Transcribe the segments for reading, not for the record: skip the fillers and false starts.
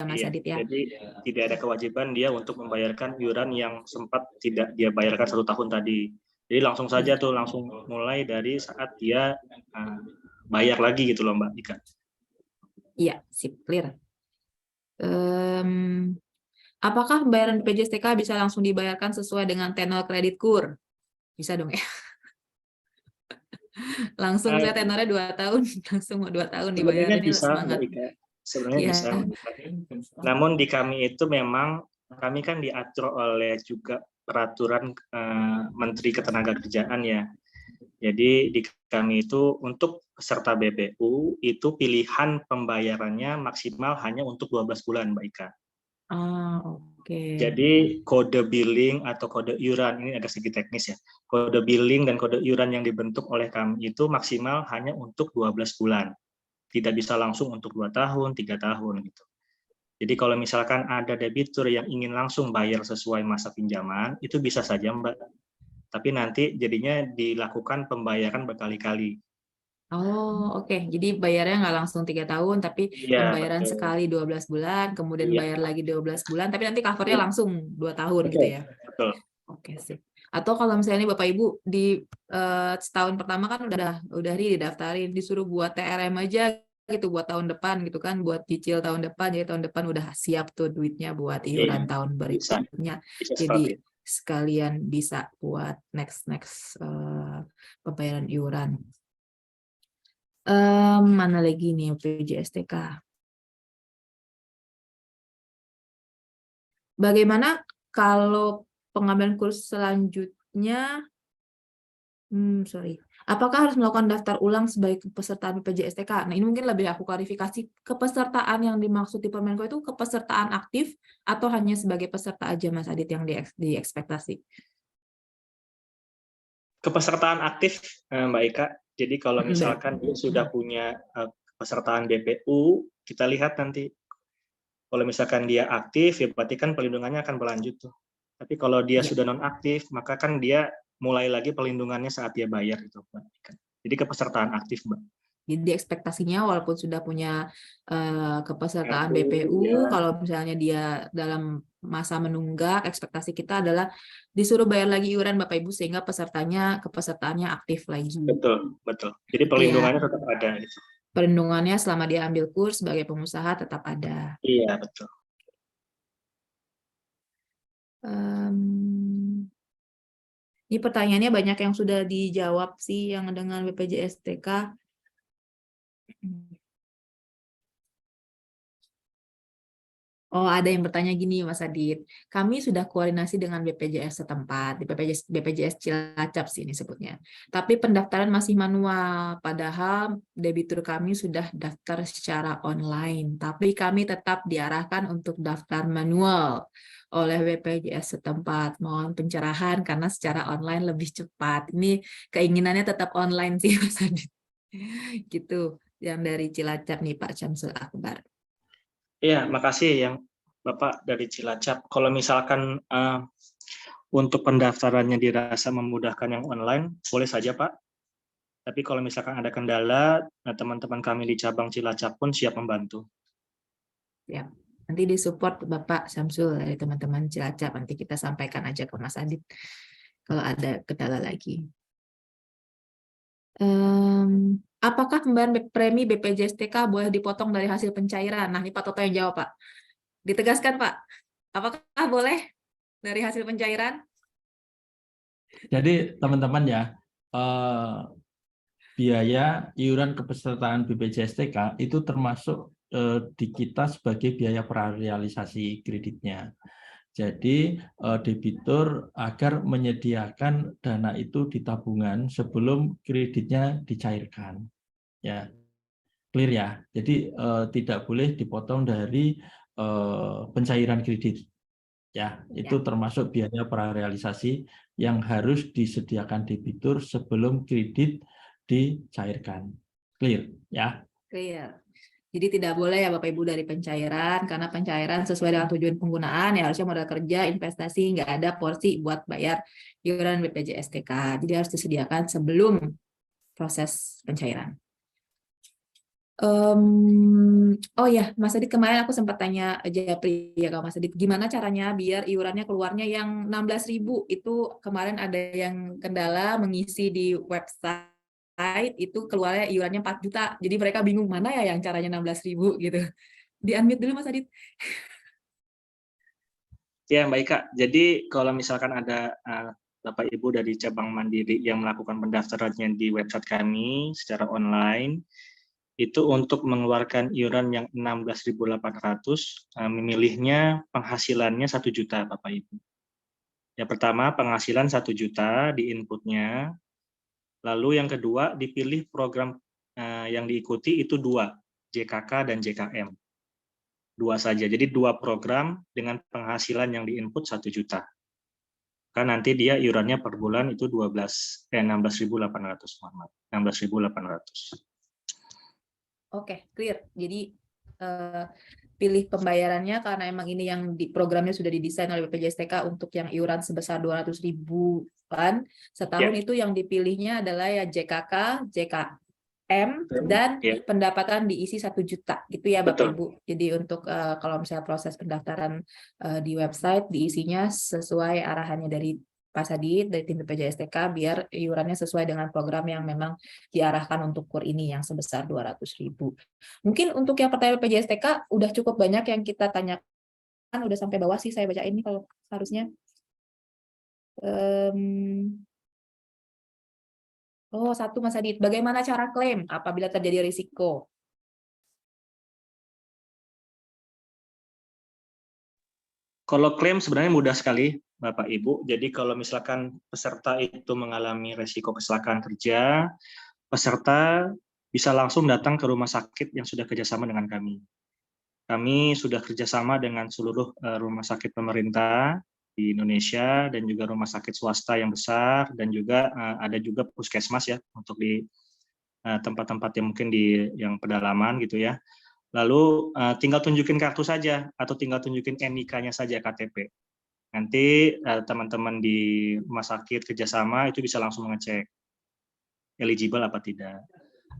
Mas Iya, Adit ya. jadi tidak ada kewajiban dia untuk membayarkan iuran yang sempat tidak dia bayarkan 1 tahun tadi. Jadi langsung saja tuh, langsung mulai dari saat dia bayar lagi gitu loh Mbak Ika. Iya, sip, clear. Apakah pembayaran BPJS TK bisa langsung dibayarkan sesuai dengan tenor kredit KUR? Bisa dong ya. Langsung saya tenornya 2 tahun, langsung mau 2 tahun dibayar, Sebenarnya ini bisa semangat. Mbak Ika, sebenarnya Ya. bisa. Namun di kami itu memang kami kan diatur oleh juga peraturan Menteri Ketenagakerjaan ya. Jadi di kami itu untuk peserta BPU itu pilihan pembayarannya maksimal hanya untuk 12 bulan Mbak Ika. Oke. Jadi kode billing atau kode iuran, ini agak sedikit teknis ya. Kode billing dan kode iuran yang dibentuk oleh kami itu maksimal hanya untuk 12 bulan. Tidak bisa langsung untuk 2 tahun, 3 tahun gitu. Jadi kalau misalkan ada debitur yang ingin langsung bayar sesuai masa pinjaman, itu bisa saja Mbak. Tapi nanti jadinya dilakukan pembayaran berkali-kali. Oke. Jadi bayarnya nggak langsung 3 tahun, tapi Iya, pembayaran betul. sekali 12 bulan, kemudian Iya. bayar lagi 12 bulan, tapi nanti covernya Iya. langsung 2 tahun gitu Betul, ya. betul. Oke sih. Atau kalau misalnya Bapak Ibu di setahun pertama kan udah didaftarin, disuruh buat TRM aja gitu buat tahun depan gitu kan, buat cicil tahun depan, jadi tahun depan udah siap tuh duitnya buat iuran Iya, tahun bisa. berikutnya. Bisa seperti Jadi itu. sekalian bisa buat next pembayaran iuran. Mana lagi nih BPJS-TK? Bagaimana kalau pengambilan kurs selanjutnya? Apakah harus melakukan daftar ulang sebagai kepesertaan BPJS-TK? Nah, ini mungkin lebih aku klarifikasi. Kepesertaan yang dimaksud di Permenko itu kepesertaan aktif atau hanya sebagai peserta aja, Mas Adit, yang diekspektasi? Kepesertaan aktif, Mbak Ika. Jadi kalau misalkan dia sudah punya kepesertaan BPU, kita lihat nanti. Kalau misalkan dia aktif, ya berarti kan pelindungannya akan berlanjut tuh. Tapi kalau dia sudah nonaktif, maka kan dia mulai lagi pelindungannya saat dia bayar itu, Mbak Ika. Jadi kepesertaan aktif, Mbak. Jadi ekspektasinya walaupun sudah punya kepesertaan Kartu, BPU, ya. kalau misalnya dia dalam masa menunggak, ekspektasi kita adalah disuruh bayar lagi iuran Bapak Ibu sehingga kepesertaannya aktif lagi. Betul, betul. Jadi Gitu ya. perlindungannya tetap ada. Gitu. Perlindungannya selama dia ambil kurs sebagai pengusaha tetap ada. Iya, betul. Ini pertanyaannya banyak yang sudah dijawab sih yang dengan BPJS-TK. Oh, ada yang bertanya gini, Mas Adit. Kami sudah koordinasi dengan BPJS setempat, di BPJS Cilacap sih ini sebutnya. Tapi pendaftaran masih manual, padahal debitur kami sudah daftar secara online. Tapi kami tetap diarahkan untuk daftar manual oleh BPJS setempat. Mohon pencerahan karena secara online lebih cepat. Ini keinginannya tetap online sih, Mas Adit. Gitu, yang dari Cilacap nih, Pak Syamsul Akbar. Iya, makasih yang Bapak dari Cilacap. Kalau misalkan untuk pendaftarannya dirasa memudahkan yang online, boleh saja Pak. Tapi kalau misalkan ada kendala, teman-teman kami di cabang Cilacap pun siap membantu. Ya, nanti disupport Bapak Samsul dari teman-teman Cilacap. Nanti kita sampaikan aja ke Mas Adit kalau ada kendala lagi. Apakah pembayaran premi BPJS-TK boleh dipotong dari hasil pencairan? Nah, ini Pak Toto yang jawab, Pak. Ditegaskan, Pak. Apakah boleh dari hasil pencairan? Jadi, teman-teman ya, biaya iuran kepesertaan BPJS-TK itu termasuk di kita sebagai biaya prarealisasi kreditnya. Jadi debitur agar menyediakan dana itu di tabungan sebelum kreditnya dicairkan. Ya, clear ya. Jadi tidak boleh dipotong dari pencairan kredit. Ya, itu termasuk biaya prarealisasi yang harus disediakan debitur sebelum kredit dicairkan. Clear ya? Clear. Jadi tidak boleh ya Bapak Ibu dari pencairan, karena pencairan sesuai dengan tujuan penggunaan ya harusnya modal kerja, investasi, nggak ada porsi buat bayar iuran BPJS-TK. Jadi harus disediakan sebelum proses pencairan. Oh ya, Mas Adit, kemarin aku sempat tanya Japri ya Kak Mas Adit, gimana caranya biar iurannya keluarnya yang 16.000 itu kemarin ada yang kendala mengisi di website itu keluarnya iurannya 4 juta. Jadi mereka bingung mana ya yang caranya 16.000 gitu. Di-unmute dulu Mas Adit. Ya, baik Kak. Jadi kalau misalkan ada Bapak Ibu dari cabang Mandiri yang melakukan pendaftarannya di website kami secara online, itu untuk mengeluarkan iuran yang 16.800, memilihnya penghasilannya 1 juta Bapak Ibu. Yang pertama penghasilan 1 juta di inputnya, lalu yang kedua dipilih program yang diikuti itu 2, JKK dan JKM. 2 saja, jadi 2 program dengan penghasilan yang diinput 1 juta. Kan nanti dia iurannya per bulan itu 16.800, 16.800. Oke, clear. Jadi pilih pembayarannya karena emang ini yang di programnya sudah didesain oleh BPJS TK untuk yang iuran sebesar 200.000-an setahun. Ya. Itu yang dipilihnya adalah ya JKK, JKM, dan Ya. pendapatan diisi 1 juta gitu ya Bapak Betul. Ibu. Jadi untuk kalau misalnya proses pendaftaran di website diisinya sesuai arahannya dari Pak Sadit dari tim BPJS TK biar iurannya sesuai dengan program yang memang diarahkan untuk KUR ini yang sebesar 200.000. Mungkin untuk yang pertanyaan BPJS TK udah cukup banyak yang kita tanyakan, udah sampai bawah sih saya baca ini kalau harusnya. Oh, satu Mas Adit, bagaimana cara klaim apabila terjadi risiko? Kalau klaim sebenarnya mudah sekali, Bapak Ibu. Jadi kalau misalkan peserta itu mengalami risiko kecelakaan kerja, peserta bisa langsung datang ke rumah sakit yang sudah kerjasama dengan kami. Kami sudah kerjasama dengan seluruh rumah sakit pemerintah di Indonesia dan juga rumah sakit swasta yang besar dan juga ada juga puskesmas ya untuk di tempat-tempat yang mungkin di yang pedalaman gitu ya. Lalu tinggal tunjukin kartu saja atau tinggal tunjukin NIK-nya saja KTP. Nanti teman-teman di rumah sakit kerjasama itu bisa langsung mengecek eligible apa tidak.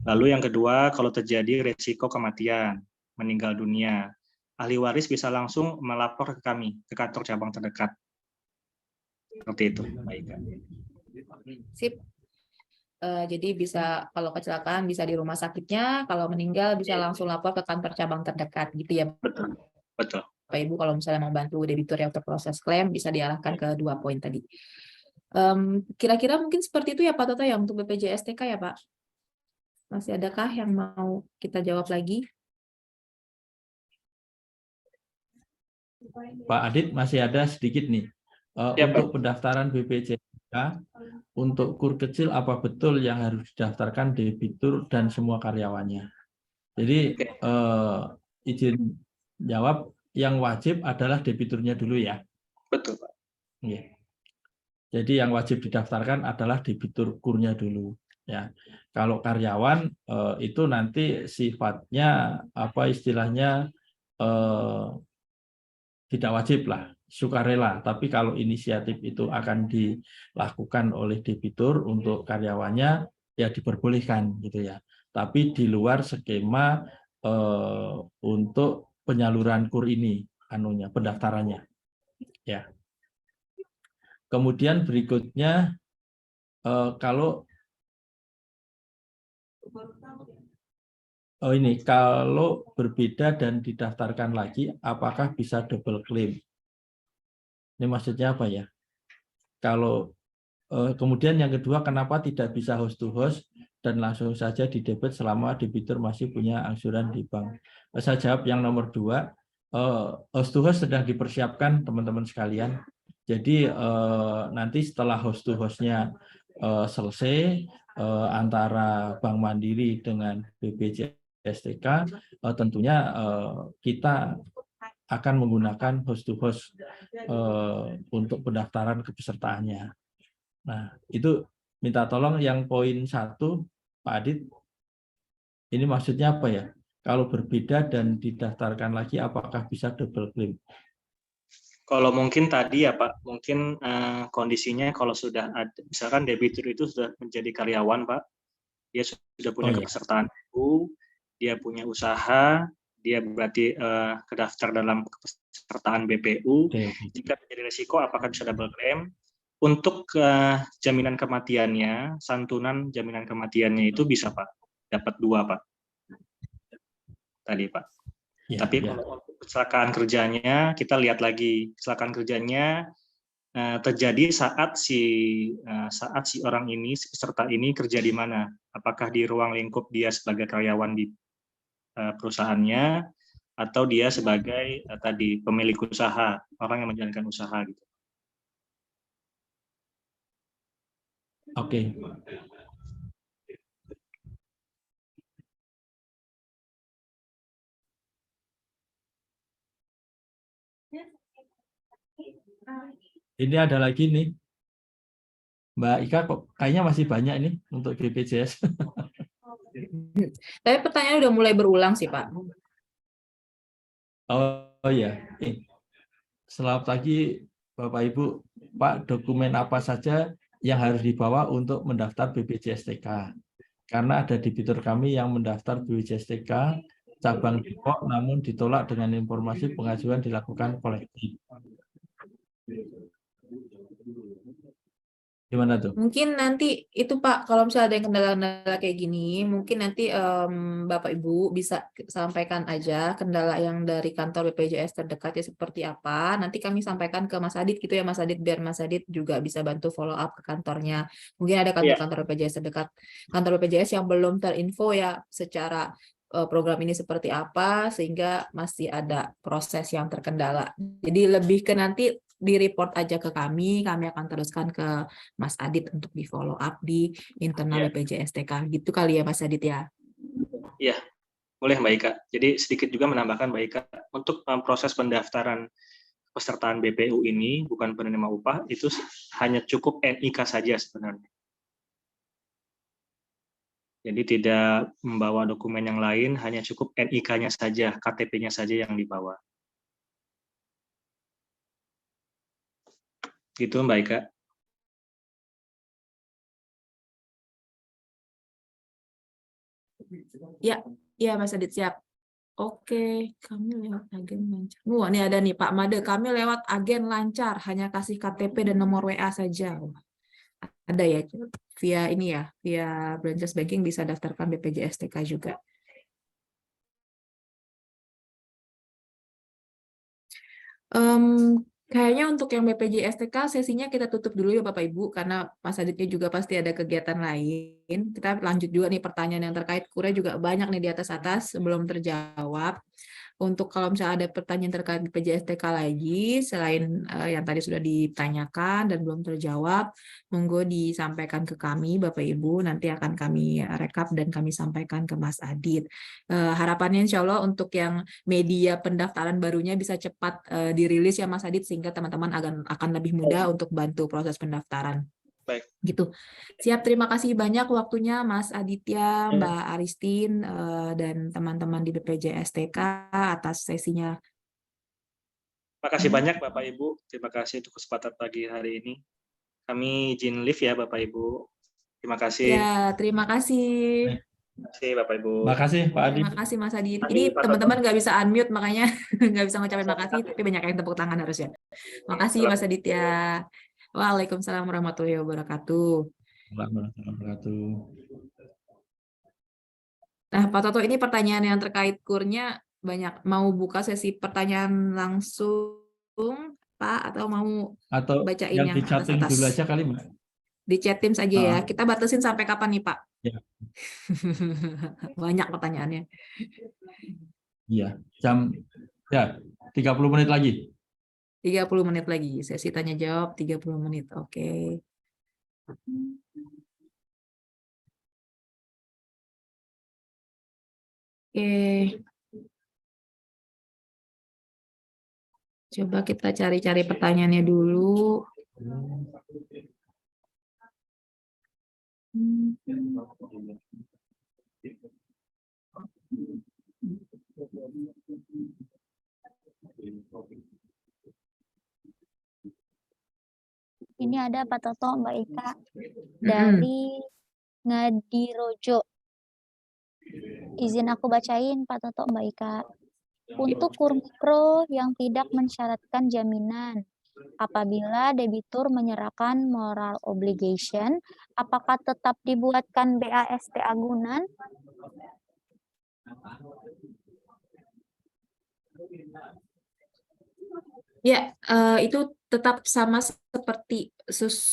Lalu yang kedua, kalau terjadi risiko kematian, meninggal dunia, ahli waris bisa langsung melapor ke kami, ke kantor cabang terdekat. Seperti itu. Baik. Sip. Jadi bisa kalau kecelakaan bisa di rumah sakitnya, kalau meninggal bisa langsung lapor ke kantor cabang terdekat gitu ya. Betul. Betul. Bapak Ibu kalau misalnya mau bantu debitur yang untuk proses klaim bisa diarahkan ke 2 poin tadi. Kira-kira mungkin seperti itu ya Pak Toto ya untuk BPJS TK ya Pak. Masih adakah yang mau kita jawab lagi? Pak Adit, masih ada sedikit nih. Ya, Untuk Pak. pendaftaran BPJS untuk KUR kecil apa betul yang harus didaftarkan debitur dan semua karyawannya? Jadi izin jawab, yang wajib adalah debiturnya dulu ya. Betul, Pak. Jadi yang wajib didaftarkan adalah debitur KUR-nya dulu. Ya, kalau karyawan itu nanti sifatnya apa istilahnya tidak wajib lah, sukarela. Tapi kalau inisiatif itu akan dilakukan oleh debitur untuk karyawannya, ya diperbolehkan gitu ya. Tapi di luar skema untuk penyaluran KUR ini, pendaftarannya. Ya. Kemudian berikutnya kalau kalau berbeda dan didaftarkan lagi, apakah bisa double claim? Ini maksudnya apa ya? Kalau kemudian yang kedua, kenapa tidak bisa host to host dan langsung saja didebit selama debitur masih punya angsuran di bank? Saya jawab yang nomor 2, host to host sedang dipersiapkan teman-teman sekalian. Jadi nanti setelah host to hostnya selesai antara Bank Mandiri dengan BPJS TK, tentunya kita akan menggunakan host to host untuk pendaftaran kepesertaannya. Nah, itu minta tolong yang poin 1, Pak Adit, ini maksudnya apa ya? Kalau berbeda dan didaftarkan lagi, apakah bisa double claim? Kalau mungkin tadi ya Pak, mungkin kondisinya kalau sudah ada, misalkan debitur itu sudah menjadi karyawan Pak, dia sudah punya kepesertaan baru, dia punya usaha, dia berarti kedaftar dalam kepesertaan BPU. Oke. Jika terjadi risiko, apakah bisa double claim? Untuk jaminan kematiannya, santunan jaminan kematiannya itu bisa Pak, dapat 2 Pak. Tadi Pak. Ya, Tapi ya. kalau untuk kecelakaan kerjanya, kita lihat lagi kecelakaan kerjanya terjadi saat si orang ini, si peserta ini kerja di mana? Apakah di ruang lingkup dia sebagai karyawan di perusahaannya, atau dia sebagai tadi pemilik usaha, orang yang menjalankan usaha gitu. Oke. Ini ada lagi nih, Mbak Ika, kok kayaknya masih banyak ini untuk BPJS. Tapi pertanyaan udah mulai berulang sih, Pak. Oh ya, selamat pagi Bapak Ibu. Pak, dokumen apa saja yang harus dibawa untuk mendaftar BPJS TK? Karena ada debitur kami yang mendaftar BPJS TK cabang Depok, namun ditolak dengan informasi pengajuan dilakukan kolektif. Gimana tuh? Mungkin nanti itu Pak, kalau misalnya ada yang kendala-kendala kayak gini, mungkin nanti Bapak Ibu bisa sampaikan aja kendala yang dari kantor BPJS terdekat ya seperti apa. Nanti kami sampaikan ke Mas Adit gitu ya Mas Adit, biar Mas Adit juga bisa bantu follow up ke kantornya. Mungkin ada kantor-kantor BPJS terdekat, kantor BPJS yang belum terinfo ya secara program ini seperti apa, sehingga masih ada proses yang terkendala. Jadi lebih ke nanti di-report aja ke kami akan teruskan ke Mas Adit untuk di follow up di internal BPJS TK. Gitu kali ya Mas Adit ya? Iya, boleh Mbak Ika. Jadi sedikit juga menambahkan Mbak Ika, untuk proses pendaftaran pesertaan BPU ini, bukan penerima upah, itu hanya cukup NIK saja sebenarnya. Jadi tidak membawa dokumen yang lain, hanya cukup NIK-nya saja, KTP-nya saja yang dibawa. Gitu Mbak Ika. Ya, ya Mas Adit siap. Oke, kami lewat agen lancar. Wah, ini ada nih Pak Made, kami lewat agen lancar, hanya kasih KTP dan nomor WA saja. Ada ya, via ini ya, via branches banking bisa daftarkan BPJS TK juga. Kayaknya untuk yang BPJS TK sesinya kita tutup dulu ya Bapak Ibu, karena Mas Aditnya juga pasti ada kegiatan lain. Kita lanjut juga nih pertanyaan yang terkait KURA juga banyak nih di atas belum terjawab. Untuk kalau misalnya ada pertanyaan terkait BPJS TK lagi, selain yang tadi sudah ditanyakan dan belum terjawab, monggo disampaikan ke kami Bapak Ibu, nanti akan kami rekap dan kami sampaikan ke Mas Adit. Harapannya insya Allah untuk yang media pendaftaran barunya bisa cepat dirilis ya Mas Adit, sehingga teman-teman akan lebih mudah untuk bantu proses pendaftaran. Baik. Gitu. Siap, terima kasih banyak waktunya Mas Aditya, Mbak Aristin, dan teman-teman di BPJS TK atas sesinya. Terima kasih banyak Bapak Ibu. Terima kasih untuk kesempatan pagi hari ini. Kami izin live ya Bapak Ibu. Terima kasih. Ya, terima kasih. Terima kasih Bapak Ibu. Terima kasih Pak Adit. Terima kasih Mas Adit. Ini teman-teman nggak bisa unmute, makanya nggak bisa ngucapin makasih, tapi banyak yang tepuk tangan harusnya. Makasih Mas Aditya. Waalaikumsalam warahmatullahi wabarakatuh. Warahmatullahi wabarakatuh. Nah, Pak Toto, ini pertanyaan yang terkait kurnya banyak. Mau buka sesi pertanyaan langsung, Pak, atau mau bacain yang di chatting atas-atas? dulu aja kali, Mbak. Di chat Teams aja ya. Kita batasin sampai kapan nih, Pak? Ya. Banyak pertanyaannya. Iya, jam 30 menit lagi. 30 menit lagi. Sesi tanya jawab 30 menit. Oke. Oke. Coba kita cari-cari pertanyaannya dulu. Ini ada Pak Toto, Mbak Ika dari Ngadirojo. Izin aku bacain, Pak Toto, Mbak Ika. Untuk KUR mikro yang tidak mensyaratkan jaminan, apabila debitur menyerahkan moral obligation, apakah tetap dibuatkan BAST agunan? Ya, itu tetap sama seperti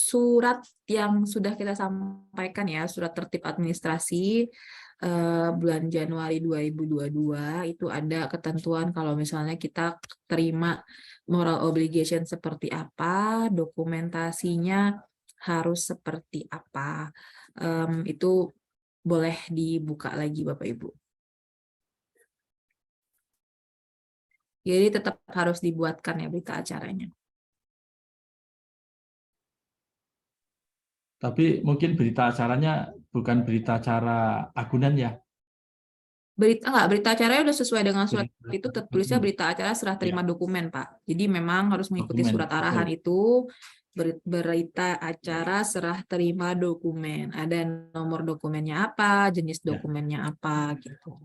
surat yang sudah kita sampaikan ya, surat tertib administrasi bulan Januari 2022 itu ada ketentuan kalau misalnya kita terima moral obligation seperti apa, dokumentasinya harus seperti apa. Itu boleh dibuka lagi Bapak Ibu. Jadi tetap harus dibuatkan ya berita acaranya. Tapi mungkin berita acaranya bukan berita acara agunan ya. Berita acaranya udah sesuai dengan surat Berita- itu tertulisnya berita acara serah terima Ya, dokumen Pak. Jadi memang harus mengikuti dokumen. surat arahan Betul. itu berita acara serah terima dokumen. Ada nomor dokumennya apa, jenis Ya. dokumennya apa gitu.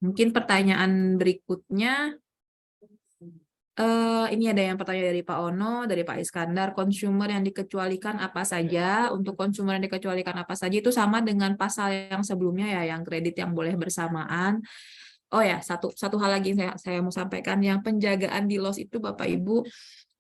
Mungkin pertanyaan berikutnya. Ini ada yang pertanyaan dari Pak Ono, dari Pak Iskandar, konsumer yang dikecualikan apa saja? Untuk konsumer yang dikecualikan apa saja itu sama dengan pasal yang sebelumnya ya, yang kredit yang boleh bersamaan. Oh ya, satu hal lagi yang saya mau sampaikan, yang penjagaan di loss itu Bapak Ibu,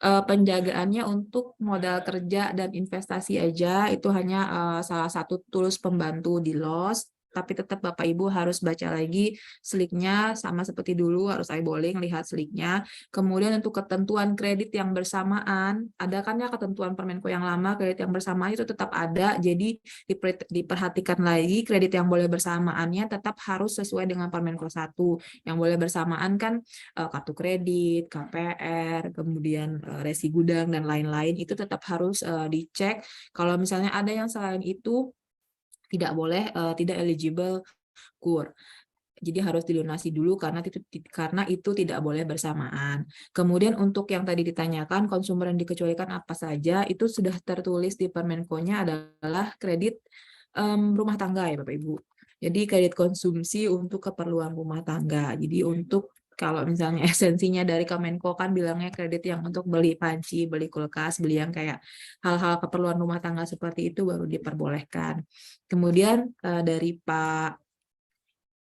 penjagaannya untuk modal kerja dan investasi aja, itu hanya salah satu tools pembantu di loss. Tapi tetap Bapak Ibu harus baca lagi slicknya sama seperti dulu, harus eyeballing, lihat slicknya. Kemudian untuk ketentuan kredit yang bersamaan, ada kan ya ketentuan Permenko yang lama, kredit yang bersamaan itu tetap ada, jadi diperhatikan lagi kredit yang boleh bersamaannya tetap harus sesuai dengan Permenko 1. Yang boleh bersamaan kan kartu kredit, KPR, kemudian resi gudang, dan lain-lain, itu tetap harus dicek. Kalau misalnya ada yang selain itu, tidak boleh, tidak eligible KUR. Jadi harus dilunasi dulu karena itu tidak boleh bersamaan. Kemudian untuk yang tadi ditanyakan konsumer yang dikecualikan apa saja, itu sudah tertulis di Permenko-nya adalah kredit rumah tangga ya Bapak Ibu. Jadi kredit konsumsi untuk keperluan rumah tangga. Jadi untuk kalau misalnya esensinya dari Kemenko kan bilangnya kredit yang untuk beli panci, beli kulkas, beli yang kayak hal-hal keperluan rumah tangga seperti itu baru diperbolehkan. Kemudian dari Pak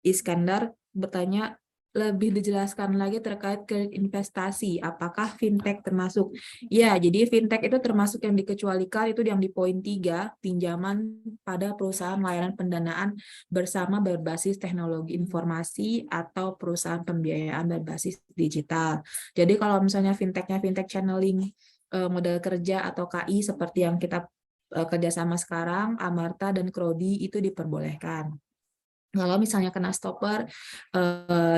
Iskandar bertanya lebih dijelaskan lagi terkait kredit investasi, apakah fintech termasuk? Ya, jadi fintech itu termasuk yang dikecualikan, itu yang di poin 3, pinjaman pada perusahaan layanan pendanaan bersama berbasis teknologi informasi atau perusahaan pembiayaan berbasis digital. Jadi kalau misalnya fintechnya fintech channeling modal kerja atau KI seperti yang kita kerjasama sekarang, Amarta dan Krodi itu diperbolehkan. Kalau misalnya kena stopper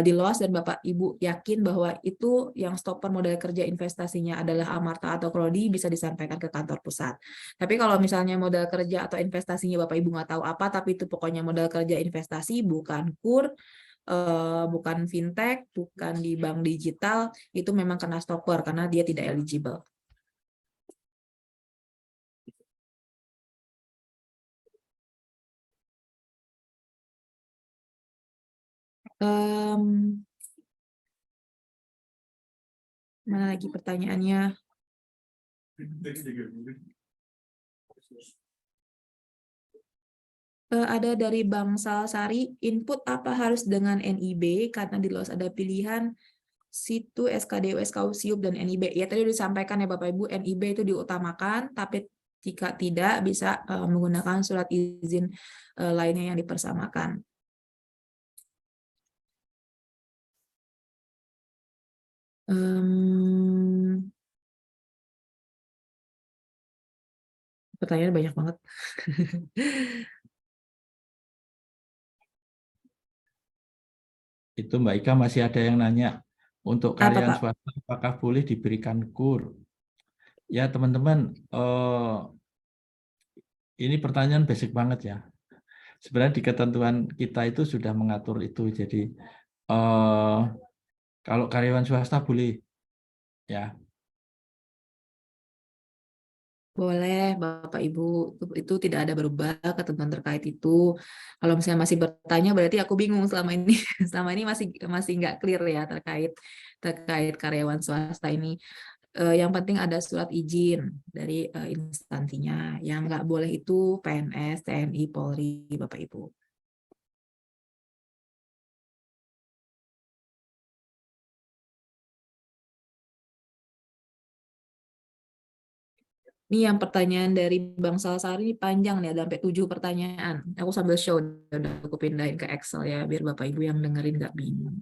di loss dan Bapak Ibu yakin bahwa itu yang stopper modal kerja investasinya adalah Amarta atau Krodi, bisa disampaikan ke kantor pusat. Tapi kalau misalnya modal kerja atau investasinya Bapak Ibu nggak tahu apa, tapi itu pokoknya modal kerja investasi, bukan KUR, bukan fintech, bukan di bank digital, itu memang kena stopper karena dia tidak eligible. Mana lagi pertanyaannya? Ada dari Bang Salsari, input apa harus dengan NIB karena di LOS ada pilihan situ SKDU, SKUSIUP, dan NIB. Ya tadi disampaikan ya Bapak Ibu, NIB itu diutamakan, tapi jika tidak bisa menggunakan surat izin lainnya yang dipersamakan. Pertanyaan banyak banget. Itu Mbak Ika masih ada yang nanya, untuk Apa, karyawan Pak? swasta apakah boleh diberikan KUR? Ya teman-teman, ini pertanyaan basic banget ya. Sebenarnya di ketentuan kita itu sudah mengatur itu. Jadi kalau karyawan swasta boleh, ya. Boleh, Bapak Ibu, itu tidak ada berubah ketentuan terkait itu. Kalau misalnya masih bertanya, berarti aku bingung selama ini. Selama ini masih nggak clear ya terkait karyawan swasta ini. Yang penting ada surat izin dari instansinya. Yang nggak boleh itu PNS, TNI, Polri, Bapak Ibu. Ini yang pertanyaan dari Bang Salasari ini panjang nih, ada sampai 7 pertanyaan. Aku sambil show, udah aku pindahin ke Excel ya, biar Bapak Ibu yang dengerin nggak bingung.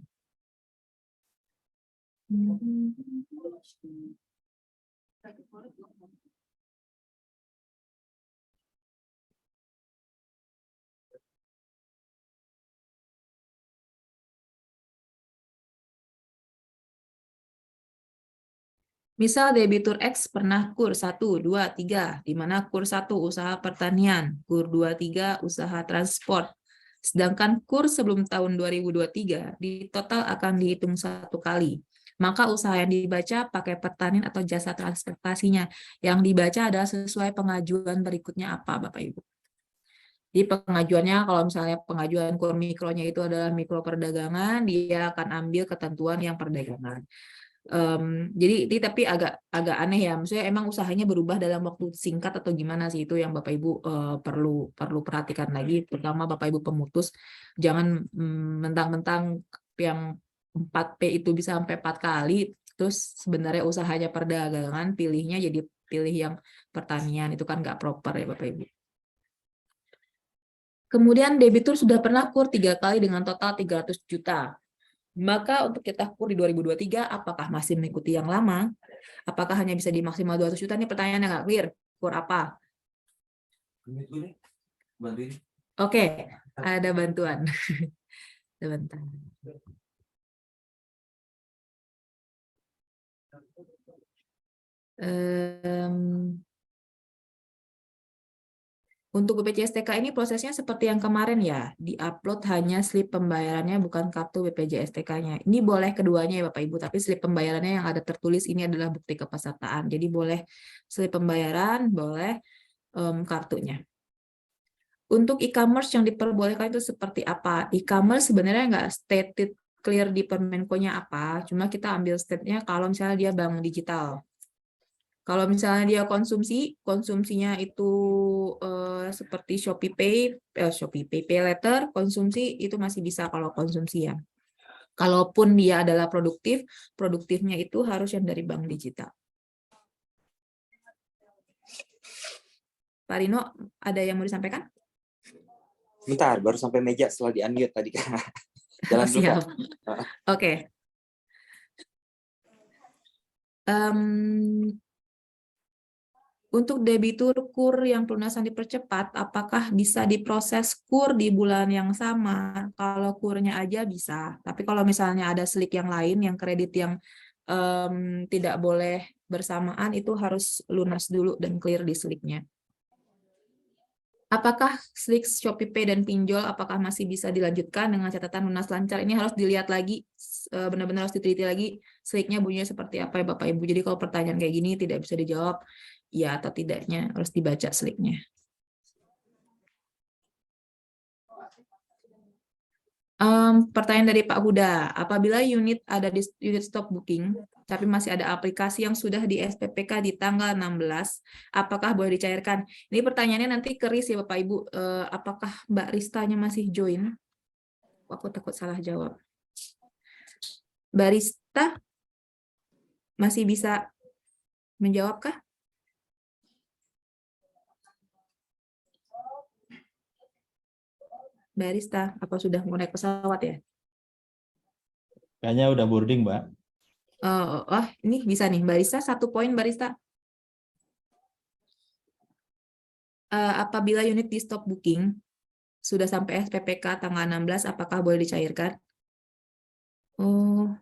Misal debitur X pernah KUR 1, 2, 3, di mana KUR 1 usaha pertanian, KUR 2, 3 usaha transport. Sedangkan KUR sebelum tahun 2023 di total akan dihitung 1 kali. Maka usaha yang dibaca pakai pertanian atau jasa transportasinya. Yang dibaca adalah sesuai pengajuan berikutnya apa, Bapak Ibu. Di pengajuannya, kalau misalnya pengajuan KUR mikronya itu adalah mikro perdagangan, dia akan ambil ketentuan yang perdagangan. Jadi tapi agak aneh ya, maksudnya emang usahanya berubah dalam waktu singkat atau gimana sih, itu yang Bapak Ibu perlu perhatikan lagi, terutama Bapak Ibu pemutus, jangan mentang-mentang yang 4P itu bisa sampai 4 kali, terus sebenarnya usahanya perdagangan, pilihnya jadi pilih yang pertanian, itu kan nggak proper ya Bapak Ibu. Kemudian debitur sudah pernah KUR 3 kali dengan total 300 juta. Maka untuk cetak KUR di 2023, apakah masih mengikuti yang lama? Apakah hanya bisa dimaksimal 200 juta? Ini pertanyaannya nggak clear. KUR apa? Oke, ada bantuan. Sebentar. Untuk BPJS-TK ini prosesnya seperti yang kemarin ya, di-upload hanya slip pembayarannya, bukan kartu BPJS-TK-nya. Ini boleh keduanya ya Bapak Ibu, tapi slip pembayarannya yang ada tertulis ini adalah bukti kepesertaan. Jadi boleh slip pembayaran, boleh kartunya. Untuk e-commerce yang diperbolehkan itu seperti apa? E-commerce sebenarnya nggak stated clear di Permenko-nya apa, cuma kita ambil state-nya kalau misalnya dia bank digital. Kalau misalnya dia konsumsinya itu seperti Shopee Pay Later, konsumsi itu masih bisa kalau konsumsi ya. Kalaupun dia adalah produktifnya itu harus yang dari bank digital. Pak Rino, ada yang mau disampaikan? Bentar, baru sampai meja setelah di-unmute tadi. Jalan dulu, Kak. Siap. Oke. Untuk debitur KUR yang pelunasan dipercepat, apakah bisa diproses KUR di bulan yang sama? Kalau KUR-nya aja bisa, tapi kalau misalnya ada slik yang lain, yang kredit yang tidak boleh bersamaan, itu harus lunas dulu dan clear di sliknya. Apakah slik ShopeePay dan pinjol, apakah masih bisa dilanjutkan dengan catatan lunas lancar? Ini harus dilihat lagi, benar-benar harus diteliti lagi, sliknya bunyinya seperti apa ya Bapak Ibu. Jadi kalau pertanyaan kayak gini tidak bisa dijawab ya atau tidaknya, harus dibaca sliknya. Pertanyaan dari Pak Huda, apabila unit ada di unit stop booking, tapi masih ada aplikasi yang sudah di SPPK di tanggal 16, apakah boleh dicairkan? Ini pertanyaannya nanti keris ya Bapak Ibu, apakah Mbak Ristanya masih join? Aku takut salah jawab. Mbak Rista masih bisa menjawabkah? Mbak Rista, apa sudah mau naik pesawat ya? Kayaknya udah boarding, Mbak. Oh, ini bisa nih, Mbak Rista, 1 poin Mbak Rista. Apabila unit di stop booking, sudah sampai SPPK tanggal 16, apakah boleh dicairkan? Oh,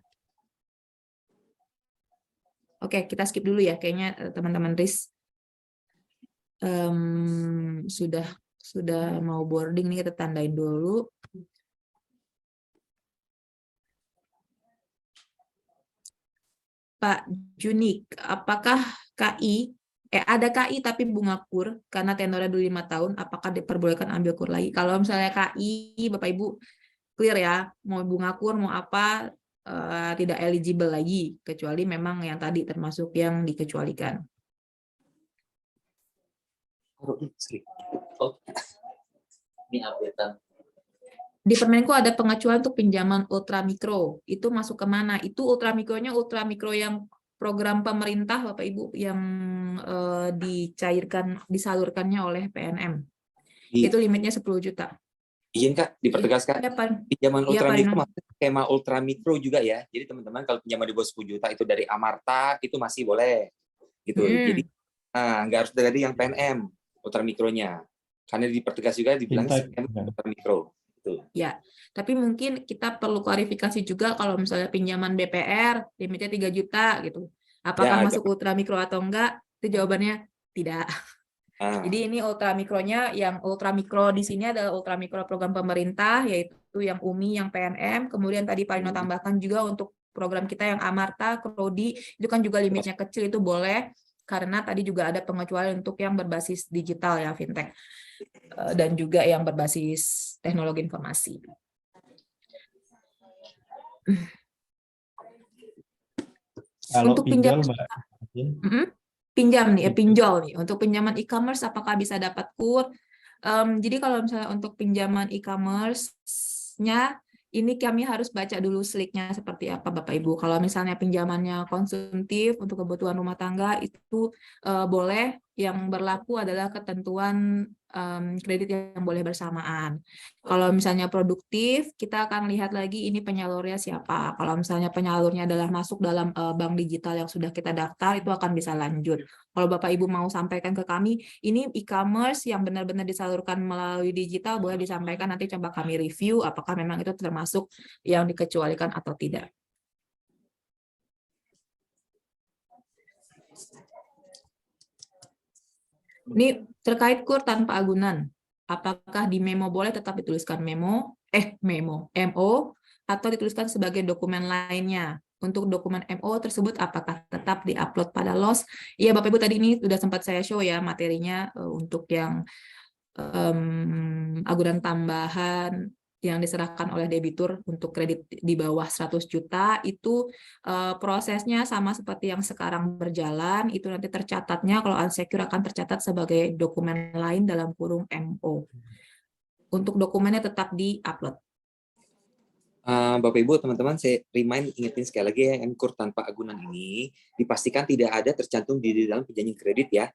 oke, kita skip dulu ya. Kayaknya teman-teman RIS sudah mau boarding nih, kita tandain dulu. Pak Junik, apakah KI ada KI tapi bunga kur karena tenornya dulu 5 tahun, apakah diperbolehkan ambil kur lagi? Kalau misalnya KI, Bapak Ibu clear ya, mau bunga kur mau apa tidak eligible lagi, kecuali memang yang tadi termasuk yang dikecualikan. Ini update-an. Di Permenko ada pengecualian untuk pinjaman ultramikro. Itu masuk ke mana? Itu ultramikronya ultramikro yang program pemerintah, Bapak Ibu, yang disalurkannya oleh PNM. Itu limitnya 10 juta. Izin Kak, dipertegas Kak. Ya, Pak. Pinjaman Ya, ultramikro Pak. maksudnya skema ultramikro juga ya. Jadi teman-teman kalau pinjaman di bawah 10 juta itu dari Amarta itu masih boleh. Gitu. Jadi nggak harus dari yang PNM ultramikronya. Karena dipertegas juga dibilang skema ultramikro. Ya, tapi mungkin kita perlu klarifikasi juga kalau misalnya pinjaman BPR limitnya 3 juta gitu. Apakah masuk ultramikro atau enggak? Itu jawabannya tidak. Jadi ini ultramikronya, yang ultramikro di sini adalah ultramikro program pemerintah, yaitu yang UMI, yang PNM. Kemudian tadi Pak Rino tambahkan juga untuk program kita yang Amarta, Krodi, itu kan juga limitnya kecil, itu boleh. Karena tadi juga ada pengecualian untuk yang berbasis digital ya, fintech. Dan juga yang berbasis teknologi informasi. Kalau Untuk pinjol, pinjam, Mbak. pinjam nih, pinjol nih. Untuk pinjaman e-commerce apakah bisa dapat kur? Jadi kalau misalnya untuk pinjaman e-commerce-nya, ini kami harus baca dulu slick-nya seperti apa Bapak Ibu. Kalau misalnya pinjamannya konsumtif untuk kebutuhan rumah tangga itu boleh, yang berlaku adalah ketentuan kredit yang boleh bersamaan. Kalau misalnya produktif, kita akan lihat lagi ini penyalurnya siapa. Kalau misalnya penyalurnya adalah masuk dalam bank digital yang sudah kita daftar, itu akan bisa lanjut. Kalau Bapak Ibu mau sampaikan ke kami, ini e-commerce yang benar-benar disalurkan melalui digital, boleh disampaikan, nanti coba kami review apakah memang itu termasuk yang dikecualikan atau tidak. Ini terkait kur tanpa agunan. Apakah di memo boleh tetap dituliskan MO, atau dituliskan sebagai dokumen lainnya? Untuk dokumen MO tersebut apakah tetap diupload pada LOS? Iya Bapak Ibu, tadi ini sudah sempat saya show ya materinya untuk yang agunan tambahan yang diserahkan oleh debitur untuk kredit di bawah 100 juta itu prosesnya sama seperti yang sekarang berjalan, itu nanti tercatatnya kalau unsecure akan tercatat sebagai dokumen lain dalam kurung MO. Untuk dokumennya tetap di-upload. Bapak Ibu, teman-teman, saya ingetin sekali lagi ya, kur tanpa agunan ini dipastikan tidak ada tercantum di dalam perjanjian kredit ya.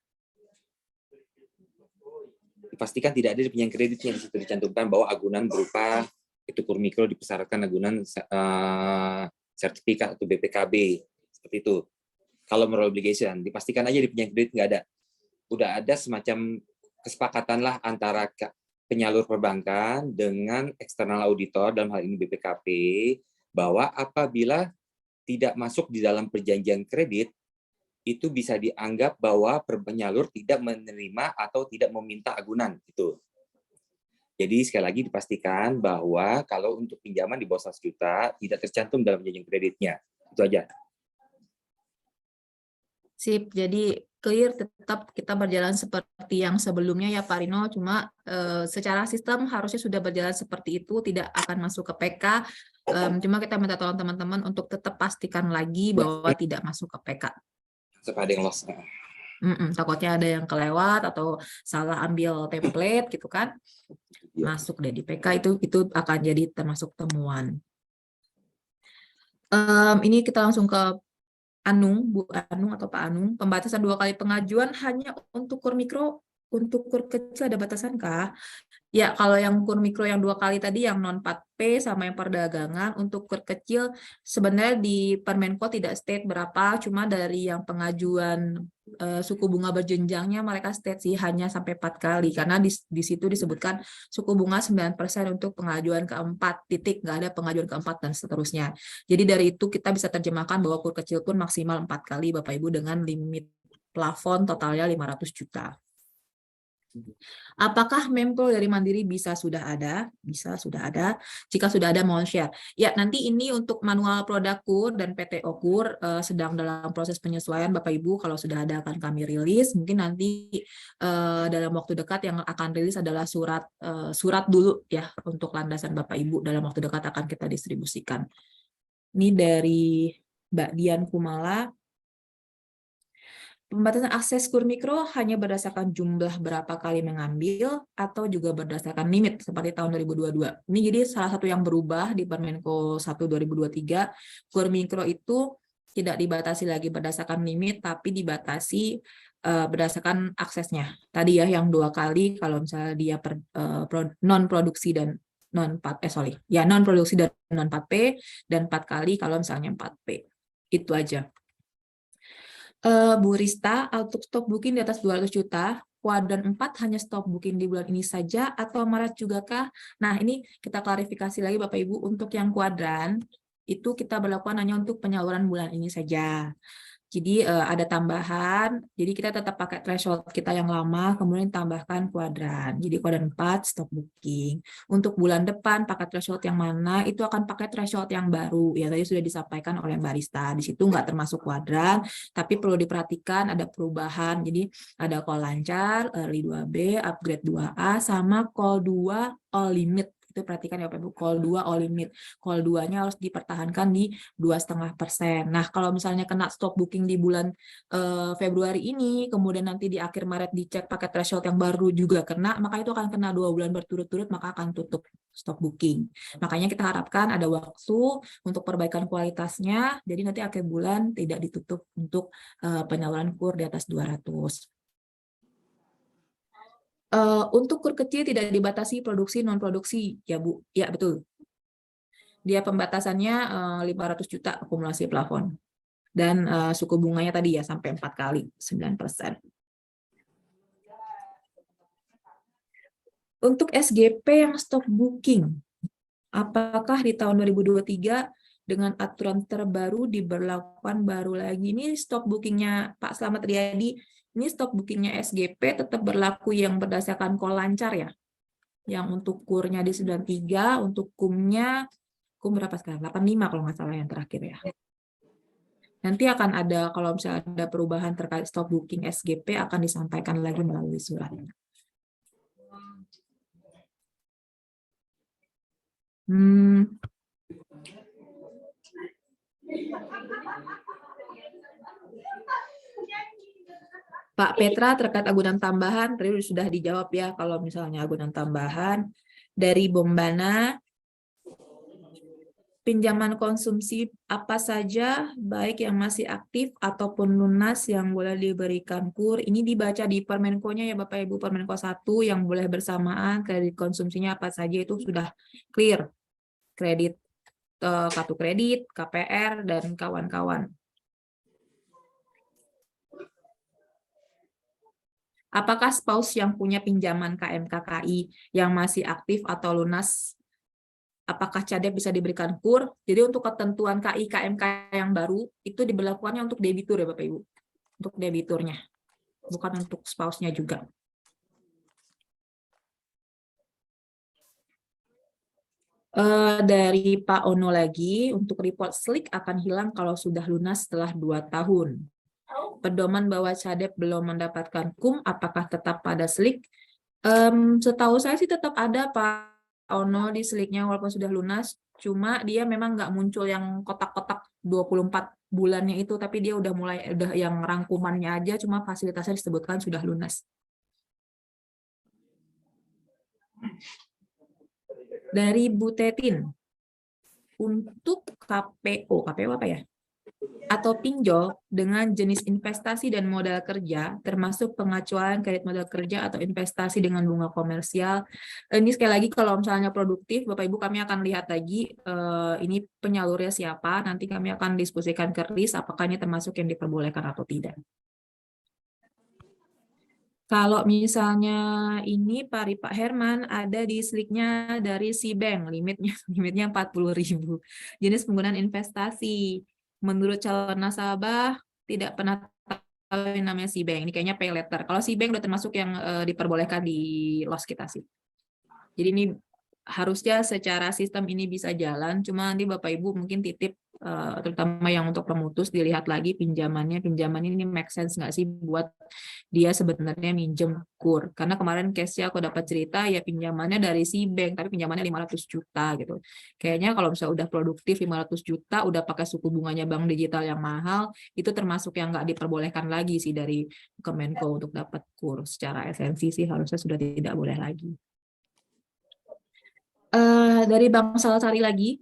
Dipastikan tidak ada di perjanjian kreditnya di situ dicantumkan bahwa agunan berupa itu kur mikro dipersyaratkan agunan sertifikat atau BPKB seperti itu. Kalau moral obligation dipastikan aja di perjanjian kredit nggak ada. Udah ada semacam kesepakatan lah antara penyalur perbankan dengan eksternal auditor dalam hal ini BPKP bahwa apabila tidak masuk di dalam perjanjian kredit itu bisa dianggap bahwa penyalur tidak menerima atau tidak meminta agunan gitu. Jadi sekali lagi dipastikan bahwa kalau untuk pinjaman di bawah 100 juta tidak tercantum dalam perjanjian kreditnya. Itu aja. Sip, jadi clear, tetap kita berjalan seperti yang sebelumnya ya Pak Rino, cuma secara sistem harusnya sudah berjalan seperti itu, tidak akan masuk ke PK, cuma kita minta tolong teman-teman untuk tetap pastikan lagi bahwa tidak masuk ke PK. Ada yang loss. Takutnya ada yang kelewat atau salah ambil template gitu kan, masuk deh di PK, itu akan jadi termasuk temuan. Ini kita langsung ke Anung, Bu Anung atau Pak Anung, pembatasan 2 kali pengajuan hanya untuk kur mikro, untuk kur kecil ada batasan kah? Ya, kalau yang kur mikro yang 2 kali tadi yang non 4P sama yang perdagangan, untuk kur kecil sebenarnya di Permenko tidak state berapa, cuma dari yang pengajuan suku bunga berjenjangnya mereka state sih hanya sampai 4 kali, karena di situ disebutkan suku bunga 9% untuk pengajuan keempat, titik, nggak ada pengajuan keempat dan seterusnya. Jadi dari itu kita bisa terjemahkan bahwa kur kecil pun maksimal 4 kali Bapak Ibu dengan limit plafon totalnya 500 juta. Apakah Mempro dari Mandiri bisa sudah ada? Bisa sudah ada. Jika sudah ada, mohon share. Ya, nanti ini untuk manual produk KUR dan PTO KUR sedang dalam proses penyesuaian Bapak Ibu. Kalau sudah ada akan kami rilis. Mungkin nanti dalam waktu dekat yang akan rilis adalah surat dulu ya untuk landasan Bapak Ibu. Dalam waktu dekat akan kita distribusikan. Ini dari Mbak Dian Kumala. Pembatasan akses KUR Mikro hanya berdasarkan jumlah berapa kali mengambil atau juga berdasarkan limit seperti tahun 2022. Ini jadi salah satu yang berubah di Permenko 1 2023. KUR Mikro itu tidak dibatasi lagi berdasarkan limit, tapi dibatasi berdasarkan aksesnya. Tadi ya yang 2 kali kalau misalnya dia non produksi dan non produksi dan non 4P, dan 4 kali kalau misalnya 4P. Itu aja. Bu Rista, untuk stop booking di atas 200 juta, kuadran 4 hanya stop booking di bulan ini saja atau Maret juga kah? Nah, ini kita klarifikasi lagi Bapak Ibu, untuk yang kuadran, itu kita berlakukan hanya untuk penyaluran bulan ini saja. Jadi ada tambahan, jadi kita tetap pakai threshold kita yang lama, kemudian tambahkan kuadran. Jadi kuadran 4 stop booking. Untuk bulan depan pakai threshold yang mana, itu akan pakai threshold yang baru. Ya tadi sudah disampaikan oleh Mbak Rista. Di situ nggak termasuk kuadran, tapi perlu diperhatikan ada perubahan. Jadi ada call lancar, early 2B, upgrade 2A, sama call 2 all limit. Itu perhatikan ya Bapak Ibu, call 2 all limit. Call 2-nya harus dipertahankan di 2,5%. Nah, kalau misalnya kena stop booking di bulan Februari ini, kemudian nanti di akhir Maret dicek pakai threshold yang baru juga kena, maka itu akan kena 2 bulan berturut-turut, maka akan tutup stop booking. Makanya kita harapkan ada waktu untuk perbaikan kualitasnya, jadi nanti akhir bulan tidak ditutup untuk penyaluran KUR di atas 200. Untuk KUR kecil tidak dibatasi produksi non-produksi, ya Bu? Ya, betul. Dia pembatasannya 500 juta akumulasi plafon. Dan suku bunganya tadi ya sampai 4 kali, 9%. Untuk SGP yang stop booking, apakah di tahun 2023 dengan aturan terbaru diberlakukan baru lagi? Ini stop bookingnya Pak Slamet Riyadi, ini stop bookingnya SGP tetap berlaku yang berdasarkan call lancar ya? Yang untuk KUR-nya di 93, untuk KUM-nya, KUM berapa sekarang? 85 kalau nggak salah yang terakhir ya. Nanti akan ada, kalau misalnya ada perubahan terkait stop booking SGP, akan disampaikan lagi melalui surat. Pak Petra terkait agunan tambahan, tadi sudah dijawab ya, kalau misalnya agunan tambahan. Dari Bombana, pinjaman konsumsi apa saja, baik yang masih aktif ataupun lunas yang boleh diberikan KUR. Ini dibaca di Permenko-nya ya Bapak Ibu, Permenko 1 yang boleh bersamaan, kredit konsumsinya apa saja itu sudah clear. Kredit, kartu kredit, KPR, dan kawan-kawan. Apakah spouse yang punya pinjaman KMKKI yang masih aktif atau lunas, apakah cadep bisa diberikan KUR? Jadi untuk ketentuan KI KMK yang baru itu diberlakukannya untuk debitur ya Bapak Ibu, untuk debiturnya, bukan untuk spouse-nya juga. Dari Pak Ono lagi, untuk report SLIK akan hilang kalau sudah lunas setelah 2 tahun. Pedoman bahwa cadep belum mendapatkan KUM, apakah tetap pada SLIK? Setahu saya sih tetap ada Pak Ono di SLIK-nya walaupun sudah lunas, cuma dia memang nggak muncul yang kotak-kotak 24 bulannya itu, tapi dia udah yang rangkumannya aja, cuma fasilitasnya disebutkan sudah lunas. Dari Bu Tetin, untuk KPO apa ya? Atau pinjol dengan jenis investasi dan modal kerja, termasuk pengacuan kredit modal kerja atau investasi dengan bunga komersial. Ini sekali lagi kalau misalnya produktif, Bapak Ibu kami akan lihat lagi ini penyalurnya siapa, nanti kami akan diskusikan ke RIS apakah ini termasuk yang diperbolehkan atau tidak. Kalau misalnya ini Pak Herman ada di SLIK-nya dari SeaBank, limitnya 40.000. Jenis penggunaan investasi. Menurut calon nasabah tidak pernah kalau yang namanya C-Bank. Ini kayaknya pay letter. Kalau C-Bank udah termasuk yang diperbolehkan di loss kita sih. Jadi ini harusnya secara sistem ini bisa jalan, cuma nanti Bapak Ibu mungkin titip, terutama yang untuk pemutus, dilihat lagi pinjaman ini make sense nggak sih buat dia sebenarnya minjem KUR. Karena kemarin case-nya aku dapat cerita, ya pinjamannya dari si bank, tapi pinjamannya 500 juta gitu. Kayaknya kalau misalnya udah produktif 500 juta, udah pakai suku bunganya bank digital yang mahal, itu termasuk yang nggak diperbolehkan lagi sih dari Kemenko untuk dapat KUR. Secara esensi sih harusnya sudah tidak boleh lagi. Dari Bang Salasari lagi,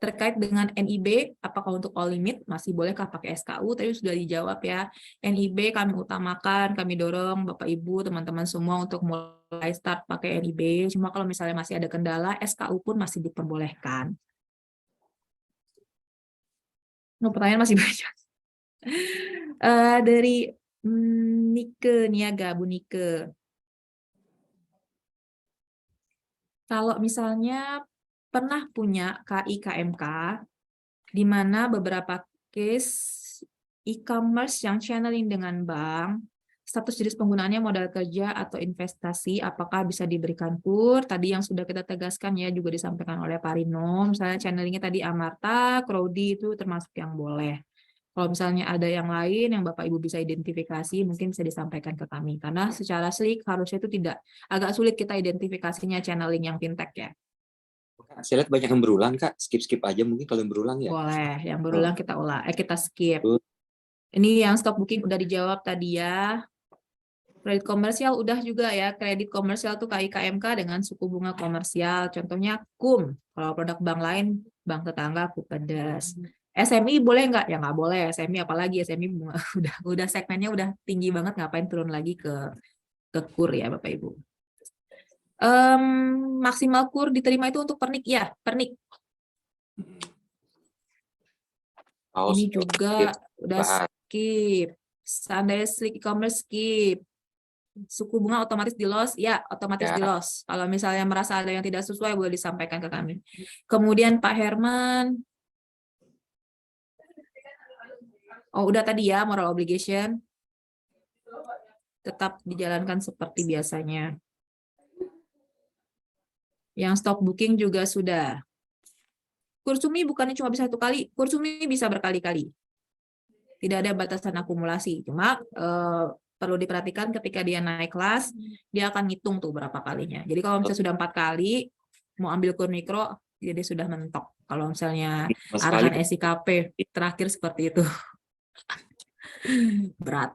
terkait dengan NIB, apakah untuk all limit masih bolehkah pakai SKU? Tadi sudah dijawab ya. NIB kami utamakan, kami dorong Bapak Ibu, teman-teman semua untuk mulai start pakai NIB. Cuma kalau misalnya masih ada kendala, SKU pun masih diperbolehkan. Pertanyaan masih banyak. Dari Nike Niaga, Bu Nike. Kalau misalnya pernah punya KI-KMK, di mana beberapa case e-commerce yang channeling dengan bank, status jenis penggunaannya modal kerja atau investasi, apakah bisa diberikan KUR? Tadi yang sudah kita tegaskan ya, juga disampaikan oleh Pak Rino, misalnya channelingnya tadi Amarta, Crowdy itu termasuk yang boleh. Kalau misalnya ada yang lain yang Bapak Ibu bisa identifikasi, mungkin bisa disampaikan ke kami. Karena secara slik harusnya itu agak sulit kita identifikasinya channeling yang fintech ya. Saya lihat banyak yang berulang, Kak. Skip aja mungkin kalau yang berulang ya. Boleh, yang berulang kita skip. Ini yang stock booking udah dijawab tadi ya. Kredit komersial udah juga ya. Kredit komersial tuh KI-KMK dengan suku bunga komersial. Contohnya KUM. Kalau produk bank lain, bank tetangga, Kupedes. SMI boleh nggak? Ya nggak boleh. SMI apalagi SMI bunga udah segmennya udah tinggi banget, ngapain turun lagi ke KUR ya Bapak Ibu. Maksimal KUR diterima itu untuk pernik ya, pernik. Ini juga udah skip. Standar slik e-commerce skip. Suku bunga otomatis di loss, ya otomatis di loss. Kalau misalnya merasa ada yang tidak sesuai, boleh disampaikan ke kami. Kemudian Pak Herman. Oh, udah tadi ya, moral obligation. Tetap dijalankan seperti biasanya. Yang stock booking juga sudah. Kursumi bukannya cuma bisa 1 kali, kursumi bisa berkali-kali. Tidak ada batasan akumulasi. Cuma perlu diperhatikan ketika dia naik kelas, dia akan ngitung tuh berapa kalinya. Jadi kalau misalnya sudah 4 kali, mau ambil KUR mikro, jadi sudah mentok. Kalau misalnya arahan SIKP terakhir seperti itu. Berat.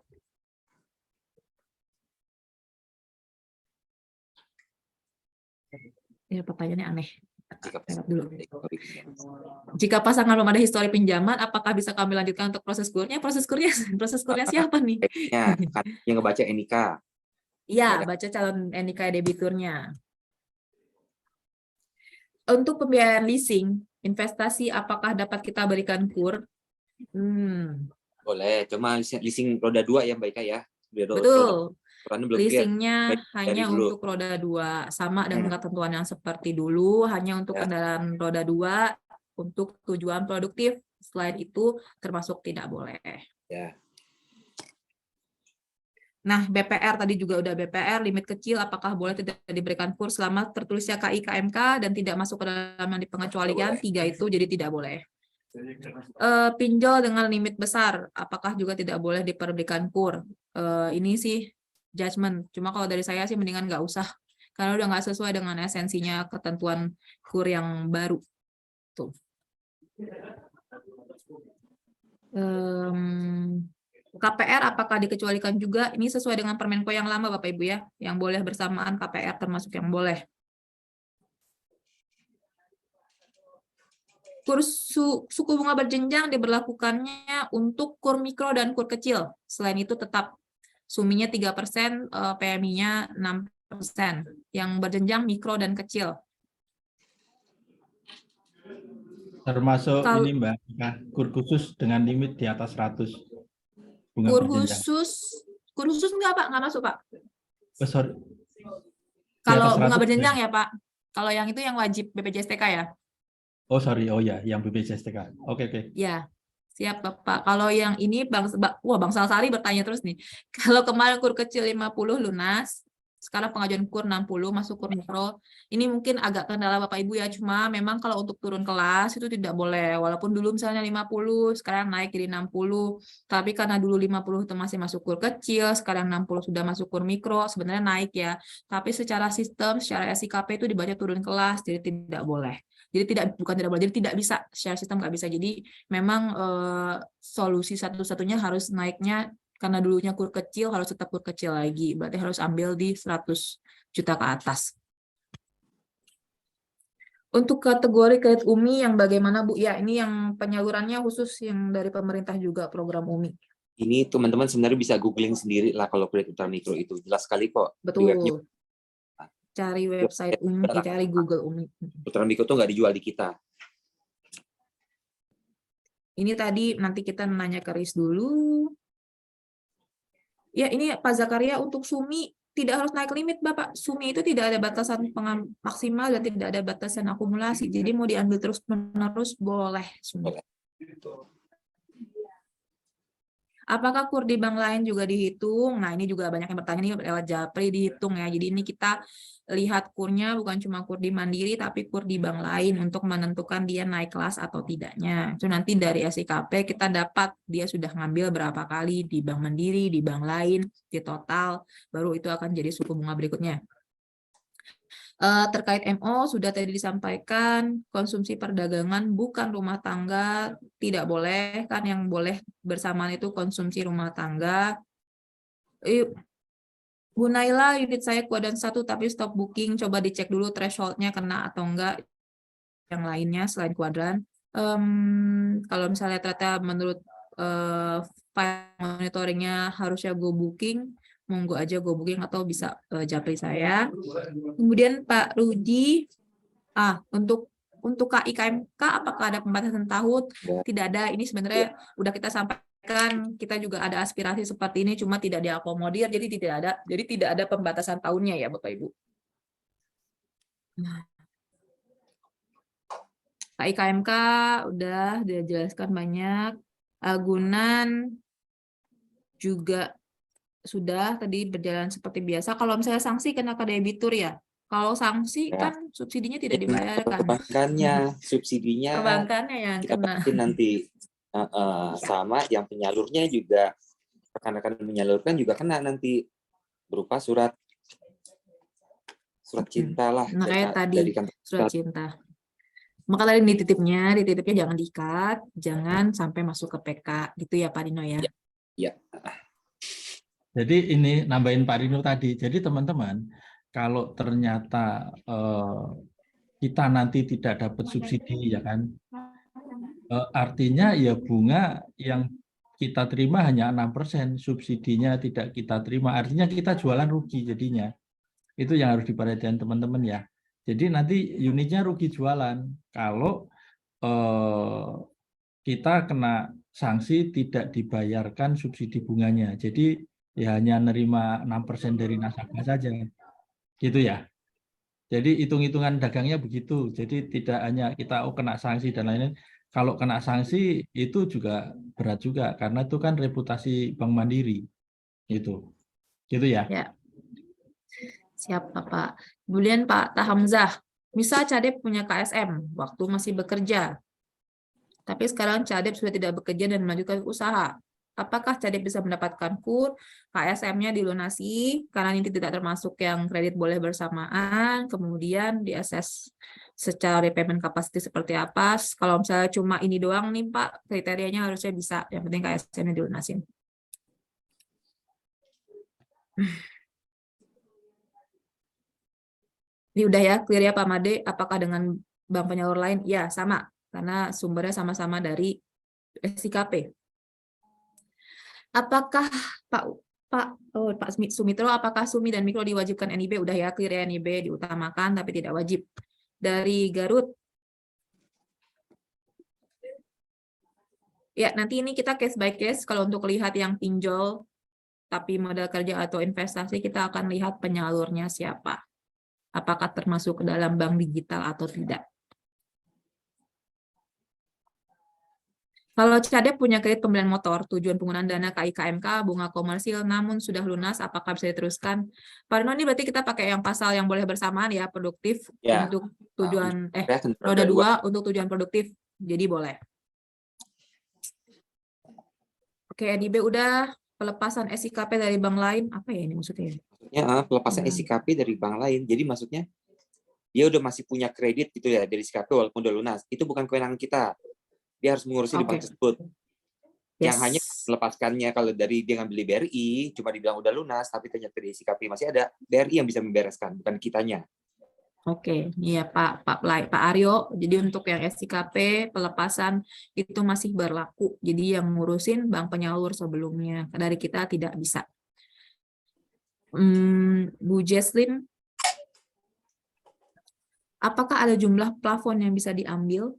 Ya, pertanyaannya aneh. Jika pasangan belum ada histori pinjaman, apakah bisa kami lanjutkan untuk proses KUR-nya? Proses KUR-nya siapa nih? Yang ngebaca NIK. Iya, baca calon NIK debiturnya. Untuk pembiayaan leasing, investasi apakah dapat kita berikan KUR? Boleh, cuma leasing roda 2 ya Mbak Ika ya. Betul. Leasingnya hanya untuk roda 2, sama dengan ketentuan yang seperti dulu, hanya untuk kendaraan roda 2 untuk tujuan produktif. Selain itu termasuk tidak boleh. Ya. Nah, BPR tadi juga udah BPR, limit kecil apakah boleh tidak diberikan KUR selama tertulisnya KI-KMK dan tidak masuk ke dalam yang dipengecualikan, 3 itu jadi tidak boleh. Pinjol dengan limit besar, apakah juga tidak boleh diberikan KUR? Ini sih judgment. Cuma kalau dari saya sih mendingan nggak usah, karena udah nggak sesuai dengan esensinya ketentuan KUR yang baru. Tuh. KPR apakah dikecualikan juga? Ini sesuai dengan Permenko yang lama Bapak Ibu ya, yang boleh bersamaan KPR termasuk yang boleh. KUR suku bunga berjenjang diberlakukannya untuk KUR mikro dan KUR kecil. Selain itu tetap suminya 3%, PMI-nya 6%. Yang berjenjang mikro dan kecil. Termasuk ini Mbak, KUR khusus dengan limit di atas 100. KUR khusus enggak Pak? Enggak masuk Pak? Oh, sorry. Kalau bunga berjenjang ya Pak. Kalau yang itu yang wajib BPJS TK ya? Oh sorry, oh ya, yang BPJS TK. Oke. Ya, Siap, Bapak. Kalau yang ini Bang Salsari bertanya terus nih. Kalau kemarin kur kecil 50 lunas, sekarang pengajuan kur 60 masuk kur mikro. Ini mungkin agak kendala Bapak Ibu ya, cuma memang kalau untuk turun kelas itu tidak boleh. Walaupun dulu misalnya 50, sekarang naik jadi 60. Tapi karena dulu 50 itu masih masuk kur kecil, sekarang 60 sudah masuk kur mikro, sebenarnya naik ya. Tapi secara sistem, secara SIKP itu dibaca turun kelas, jadi tidak boleh. Jadi bukan tidak boleh, jadi tidak bisa, secara sistem nggak bisa. Jadi memang solusi satu-satunya harus naiknya, karena dulunya kur kecil harus tetap kur kecil lagi, berarti harus ambil di 100 juta ke atas. Untuk kategori kredit UMI yang bagaimana Bu? Ya, ini yang penyalurannya khusus yang dari pemerintah juga, program UMI. Ini teman-teman sebenarnya bisa googling sendiri lah kalau kredit ultramikro itu jelas sekali kok. Di webnya Betul. Cari website UMI, cari Google UMI. ultramikro itu nggak dijual di kita. Ini tadi nanti kita nanya ke Riz dulu. Ya, ini Pak Zakaria, untuk SUMI tidak harus naik limit, Bapak. SUMI itu tidak ada batasan maksimal dan tidak ada batasan akumulasi. Jadi mau diambil terus-menerus boleh SUMI. Apakah kur di bank lain juga dihitung? Nah, ini juga banyak yang bertanya nih lewat Japri dihitung ya. Jadi ini kita lihat kurnya bukan cuma kur di Mandiri, tapi kur di bank lain untuk menentukan dia naik kelas atau tidaknya. Itu nanti dari SIKP kita dapat dia sudah ngambil berapa kali di bank Mandiri, di bank lain, di total, baru itu akan jadi suku bunga berikutnya. Terkait MO sudah tadi disampaikan, konsumsi perdagangan bukan rumah tangga, tidak boleh, kan yang boleh bersamaan itu konsumsi rumah tangga. Bu Naila, unit saya kuadran 1 tapi stop booking, coba dicek dulu threshold-nya kena atau enggak yang lainnya selain kuadran. Kalau misalnya ternyata menurut file monitoringnya harusnya go booking, monggo aja go booking atau bisa japri saya. Kemudian Pak Rudi, untuk KIKMK apakah ada pembatasan tahun? Tidak ada. Ini sebenarnya udah kita sampaikan, kita juga ada aspirasi seperti ini, cuma tidak diakomodir, jadi tidak ada pembatasan tahunnya ya Bapak Ibu. KIKMK udah dijelaskan banyak. Agunan juga sudah tadi berjalan seperti biasa. Kalau misalnya sanksi kena ke debitur ya. Kalau sanksi kan subsidinya tidak dibayarkan. Perbankannya, subsidinya Perbankannya yang kita kena. nanti sama yang penyalurnya juga, rekan-rekan menyalurkan juga kena nanti berupa surat cinta lah. Makanya tadi surat cinta. Maka tadi dititipnya jangan diikat, jangan sampai masuk ke PK, gitu ya Pak Dino ya. Ya. Jadi ini nambahin Pak Rino tadi. Jadi teman-teman, kalau ternyata kita nanti tidak dapat subsidi, ya kan, artinya ya bunga yang kita terima hanya 6%, subsidinya tidak kita terima. Artinya kita jualan rugi jadinya. Itu yang harus diperhatikan teman-teman ya. Jadi nanti unitnya rugi jualan kalau kita kena sanksi tidak dibayarkan subsidi bunganya. Jadi ya hanya nerima 6% dari nasabah saja. Gitu ya. Jadi hitung-hitungan dagangnya begitu. Jadi tidak hanya kita kena sanksi dan lain-lain. Kalau kena sanksi itu juga berat juga karena itu kan reputasi Bank Mandiri. Gitu ya. Ya. Siap Bapak. Kemudian Pak Tahamzah, misal Cadep punya KSM waktu masih bekerja, tapi sekarang Cadep sudah tidak bekerja dan melanjutkan usaha. Apakah Cadep bisa mendapatkan KUR, KSM-nya dilunasi, karena ini tidak termasuk yang kredit boleh bersamaan, kemudian diakses secara repayment capacity seperti apa. Kalau misalnya cuma ini doang nih Pak, kriterianya harusnya bisa, yang penting KSM-nya dilunasin. Ini udah ya, clear ya Pak Made, apakah dengan bank penyalur lain? Ya, sama, karena sumbernya sama-sama dari SIKP. Apakah Pak Sumitro, apakah Sumi dan Mikro diwajibkan NIB? Udah ya, clear ya, NIB diutamakan tapi tidak wajib. Dari Garut. Ya, nanti ini kita case by case. Kalau untuk lihat yang pinjol, tapi modal kerja atau investasi, kita akan lihat penyalurnya siapa. Apakah termasuk ke dalam bank digital atau tidak. Kalau Cadep punya kredit pembelian motor, tujuan penggunaan dana KIKMK, bunga komersil, namun sudah lunas, apakah bisa diteruskan? Pak Rino, ini berarti kita pakai yang pasal yang boleh bersamaan ya, produktif Ya. untuk tujuan, Saya akan roda roda 2 untuk tujuan produktif, jadi boleh. Oke, Edi B udah, pelepasan SIKP dari bank lain, apa ya ini maksudnya? Maksudnya pelepasan Hmm. SIKP dari bank lain. Jadi maksudnya dia udah masih punya kredit gitu ya dari SIKP walaupun udah lunas. Itu bukan kewenangan kita. Dia harus mengurusnya di bank Oke. tersebut. Yang hanya Yes. melepaskannya kalau dari dia ngambil di BRI, cuma dibilang udah lunas, tapi ternyata di SIKP masih ada, BRI yang bisa membereskan, bukan kitanya. Oke, iya Pak Aryo. Jadi untuk yang SIKP pelepasan itu masih berlaku. Jadi yang ngurusin bank penyalur sebelumnya dari kita tidak bisa. Bu Jesslyn, apakah ada jumlah plafon yang bisa diambil?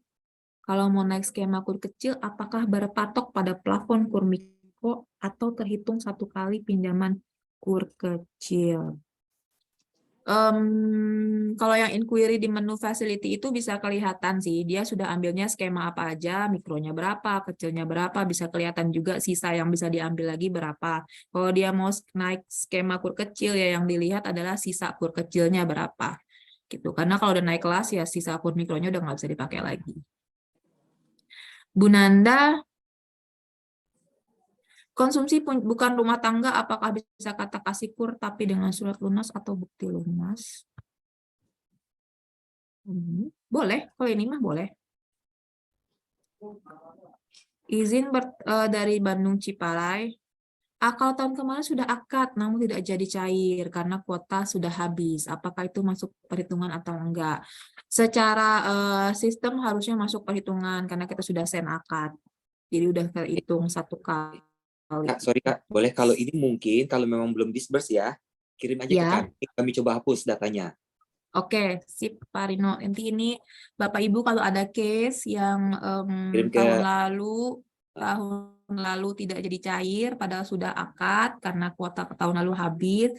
Kalau mau naik skema kur kecil, apakah berpatok pada plafon kur mikro atau terhitung satu kali pinjaman kur kecil? Kalau yang inquiry di menu facility itu bisa kelihatan sih, dia sudah ambilnya skema apa aja, mikronya berapa, kecilnya berapa, bisa kelihatan juga sisa yang bisa diambil lagi berapa. Kalau dia mau naik skema kur kecil ya yang dilihat adalah sisa kur kecilnya berapa. Gitu. Karena kalau udah naik kelas ya sisa kur mikronya udah nggak bisa dipakai lagi. Bu Nanda, konsumsi bukan rumah tangga, apakah bisa kata kasih kur tapi dengan surat lunas atau bukti lunas? Boleh, kalau ini mah boleh. Izin dari Bandung Ciparai. Kalau tahun kemarin sudah akad, namun tidak jadi cair karena kuota sudah habis. Apakah itu masuk perhitungan atau enggak? Secara sistem harusnya masuk perhitungan karena kita sudah send akad. Jadi udah terhitung satu kali. Kak, sorry Kak, boleh kalau ini mungkin kalau memang belum disburse ya, kirim aja ke Ya. kami coba hapus datanya. Oke, sip Pak Rino. Nanti ini Bapak Ibu kalau ada case yang Kirim ke tahun lalu tidak jadi cair, padahal sudah akad karena kuota tahun lalu habis,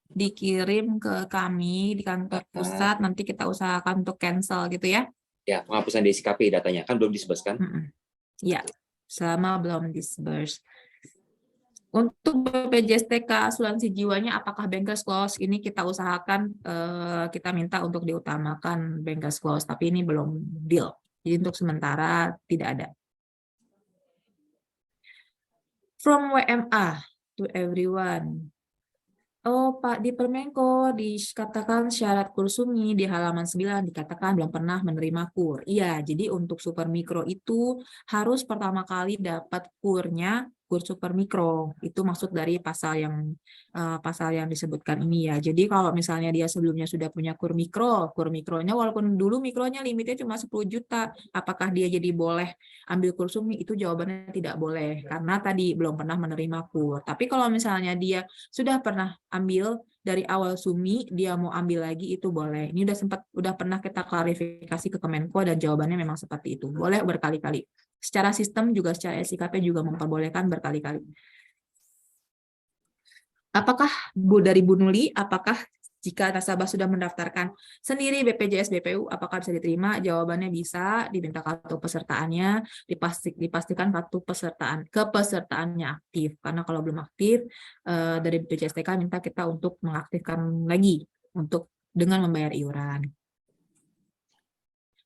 dikirim ke kami di kantor pusat, nanti kita usahakan untuk cancel gitu ya. ya penghapusan di SIKP datanya kan belum disburse kan? Ya, selama belum disburse. Untuk BPJS TK asuransi jiwanya apakah bankers clause ini kita usahakan kita minta untuk diutamakan bankers clause tapi ini belum deal. Jadi untuk sementara tidak ada. From WMA to everyone. Oh Pak, di Permenko dikatakan syarat kursumi di halaman 9 dikatakan belum pernah menerima kur. Iya, jadi untuk super mikro itu harus pertama kali dapat kurnya, kur super mikro. Itu maksud dari pasal yang disebutkan ini ya. Jadi kalau misalnya dia sebelumnya sudah punya kur mikronya walaupun dulu mikronya limitnya cuma 10 juta, apakah dia jadi boleh ambil kur sumi? Itu jawabannya tidak boleh karena tadi belum pernah menerima kur. Tapi kalau misalnya dia sudah pernah ambil dari awal sumi, dia mau ambil lagi itu boleh. Ini udah pernah kita klarifikasi ke Kemenko dan jawabannya memang seperti itu. Boleh berkali-kali. Secara sistem juga secara SIKP juga memperbolehkan berkali-kali. Apakah dari Bu Nuli, apakah jika nasabah sudah mendaftarkan sendiri BPJS BPU, apakah bisa diterima? Jawabannya bisa, diminta kartu pesertaannya, dipastikan kartu kepesertaannya aktif. Karena kalau belum aktif, dari BPJS TK minta kita untuk mengaktifkan lagi dengan membayar iuran.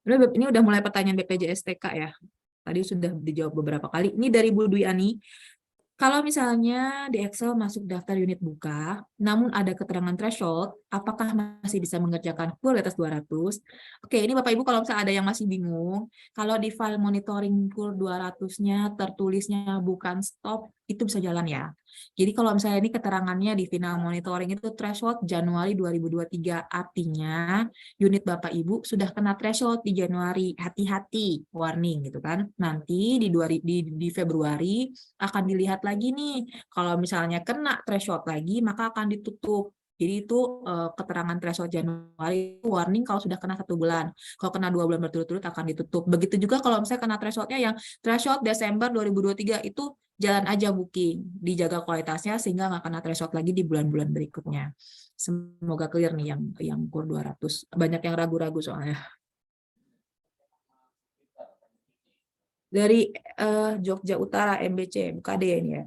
Ini udah mulai pertanyaan BPJS TK ya. Tadi sudah dijawab beberapa kali. Ini dari Bu Dwi Ani. Kalau misalnya di Excel masuk daftar unit buka, namun ada keterangan threshold, apakah masih bisa mengerjakan kur di atas 200? Oke, ini Bapak Ibu kalau misalnya ada yang masih bingung, kalau di file monitoring kur 200-nya tertulisnya bukan stop, itu bisa jalan ya. Jadi kalau misalnya ini keterangannya di final monitoring itu threshold Januari 2023, artinya unit Bapak Ibu sudah kena threshold di Januari, hati-hati, warning gitu kan. Nanti di Februari akan dilihat lagi nih, kalau misalnya kena threshold lagi, maka akan ditutup. Jadi itu keterangan threshold Januari, warning kalau sudah kena 1 bulan. Kalau kena 2 bulan berturut-turut akan ditutup. Begitu juga kalau misalnya kena thresholdnya yang threshold Desember 2023 itu jalan aja booking, dijaga kualitasnya sehingga nggak kena threshold lagi di bulan-bulan berikutnya. Semoga clear nih yang kur 200. Banyak yang ragu-ragu soalnya. dari Jogja Utara MBC BKD ini ya.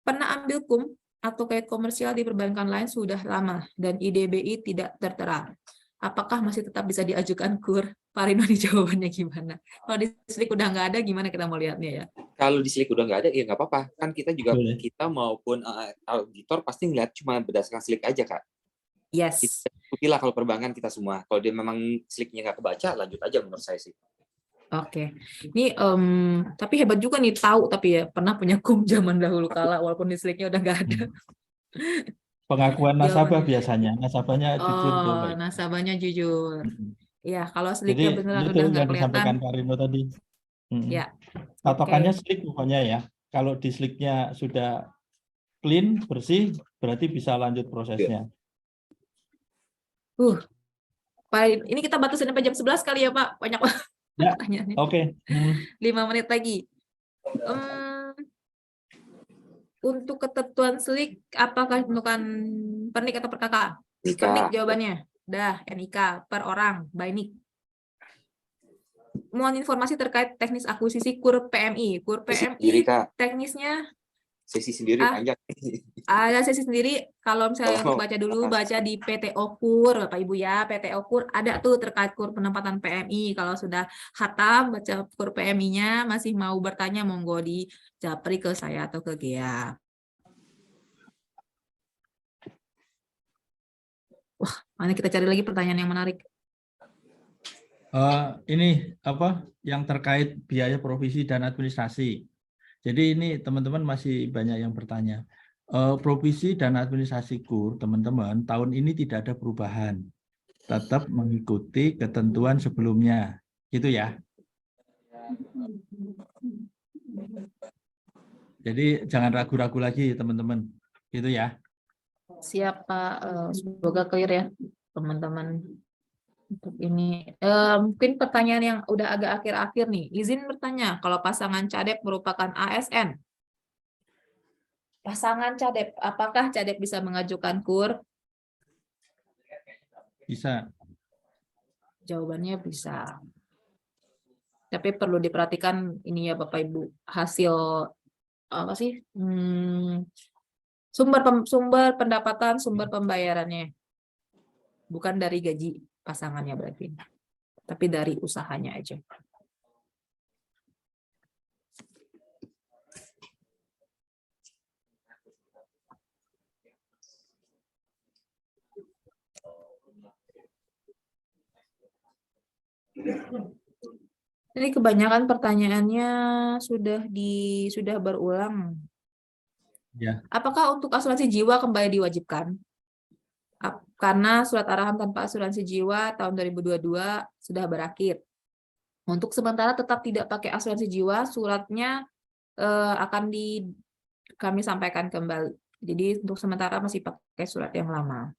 Pernah ambil KUM atau kayak komersial di perbankan lain sudah lama dan IDBI tidak tertera. Apakah masih tetap bisa diajukan KUR? Pak Rino, di jawabannya gimana? Kalau di SLIK udah nggak ada, gimana kita mau lihatnya ya? Kalau di SLIK udah nggak ada, ya nggak apa-apa. Kan kita juga, Boleh. kita maupun auditor pasti ngeliat cuma berdasarkan SLIK aja, Kak. Yes. Ikuti lah kalau perbankan kita semua. Kalau dia memang SLIK-nya nggak kebaca, lanjut aja menurut saya sih. Oke. Ini tapi hebat juga nih tahu, tapi ya pernah punya KUM zaman dahulu kala walaupun di SLIK-nya udah nggak ada. Pengakuan nasabah Jawabannya. biasanya, nasabahnya jujur tuh, Oh, Mbak. nasabahnya jujur. Ya, kalau Jadi SLIK-nya beneran itu udah nggak yang kelihatan, disampaikan Kak Rino tadi. ya. Patokannya Oke. SLIK pokoknya ya. Kalau di SLIK-nya sudah clean, bersih, berarti bisa lanjut prosesnya. Pak, ini kita batasin sampai jam 11 kali ya, Pak. Banyak banget Ya, pertanyaannya. oke. 5 menit lagi. Untuk ketentuan SLIK, apakah ditentukan per NIK atau per KK? Per NIK jawabannya. Dah, NIK per orang, by NIK. Mohon informasi terkait teknis akuisisi KUR PMI. KUR Sesi PMI sendiri, Kak. teknisnya Sesi sendiri panjang. ada sesi sendiri. Kalau misalnya Oh, baca dulu, baca di PTO KUR, Bapak Ibu ya, PTO KUR ada tuh terkait KUR penempatan PMI. Kalau sudah khatam baca KUR PMI-nya, masih mau bertanya, monggo di japri ke saya atau ke Gea. Wah, mana kita cari lagi pertanyaan yang menarik. Ini apa yang terkait biaya provisi dan administrasi. Jadi ini teman-teman masih banyak yang bertanya. Provisi dan administrasi KUR, teman-teman, tahun ini tidak ada perubahan. Tetap mengikuti ketentuan sebelumnya. Gitu ya. Jadi jangan ragu-ragu lagi, teman-teman. Gitu ya. Siap, Pak. Semoga clear ya, teman-teman. Untuk ini, mungkin pertanyaan yang udah agak akhir-akhir nih. Izin bertanya, kalau pasangan cadep merupakan ASN, pasangan cadep, apakah cadep bisa mengajukan KUR? Bisa. Jawabannya bisa. Tapi perlu diperhatikan ini ya Bapak Ibu, hasil apa sih? Sumber pendapatan, sumber pembayarannya. Bukan dari gaji pasangannya berarti. Tapi dari usahanya aja. Ini kebanyakan pertanyaannya sudah berulang. Ya. Apakah untuk asuransi jiwa kembali diwajibkan? Karena surat arahan tanpa asuransi jiwa tahun 2022 sudah berakhir. Untuk sementara tetap tidak pakai asuransi jiwa, suratnya akan kami sampaikan kembali. Jadi untuk sementara masih pakai surat yang lama.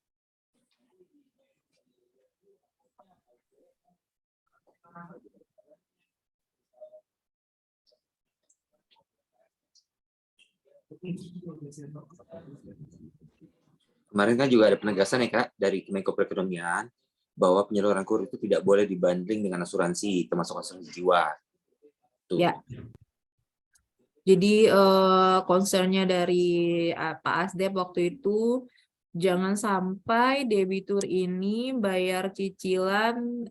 Kemarin kan juga ada penegasan ya, Kak, dari Kemenko Perekonomian bahwa penyaluran KUR itu tidak boleh dibanding dengan asuransi, termasuk asuransi jiwa. Tuh. Ya. Jadi concernnya dari Pak Asdep waktu itu, jangan sampai debitur ini bayar cicilan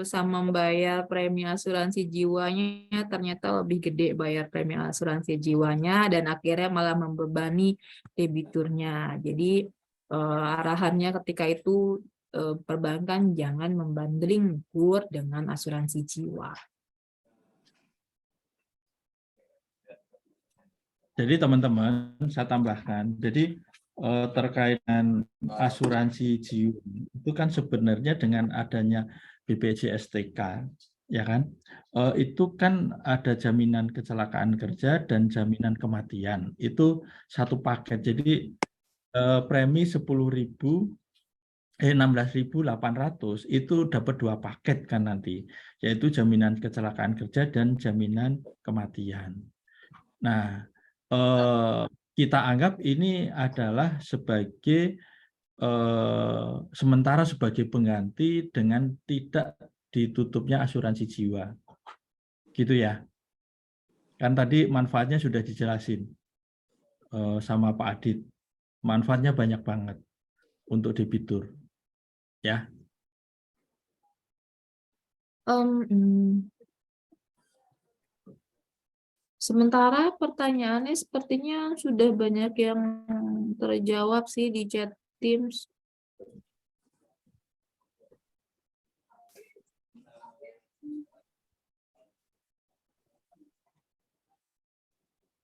sama bayar premi asuransi jiwanya ternyata lebih gede bayar premi asuransi jiwanya dan akhirnya malah membebani debiturnya. Jadi arahannya ketika itu perbankan jangan membandling KUR dengan asuransi jiwa. Jadi teman-teman, saya tambahkan, jadi terkait dengan asuransi jiwa itu kan sebenarnya dengan adanya BPJS TK, ya kan, itu kan ada jaminan kecelakaan kerja dan jaminan kematian, itu satu paket. Jadi premi 16.800 itu dapat 2 paket kan nanti, yaitu jaminan kecelakaan kerja dan jaminan kematian. Nah, kita anggap ini adalah sebagai sementara sebagai pengganti dengan tidak ditutupnya asuransi jiwa. Gitu ya. Kan tadi manfaatnya sudah dijelasin sama Pak Adit. Manfaatnya banyak banget untuk debitur. Ya. Sementara pertanyaannya sepertinya sudah banyak yang terjawab sih di chat Teams.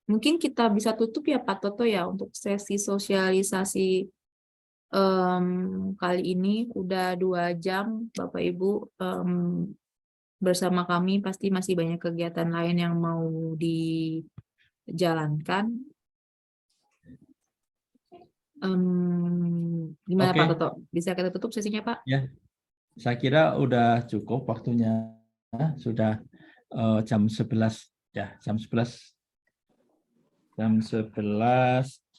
Mungkin kita bisa tutup ya Pak Toto ya untuk sesi sosialisasi kali ini. Udah 2 jam Bapak Ibu bersama kami, pasti masih banyak kegiatan lain yang mau dijalankan. Gimana Oke. Pak Toto? Bisa kita tutup sesinya Pak? Ya, saya kira udah cukup waktunya. Sudah jam 11 ya, jam 11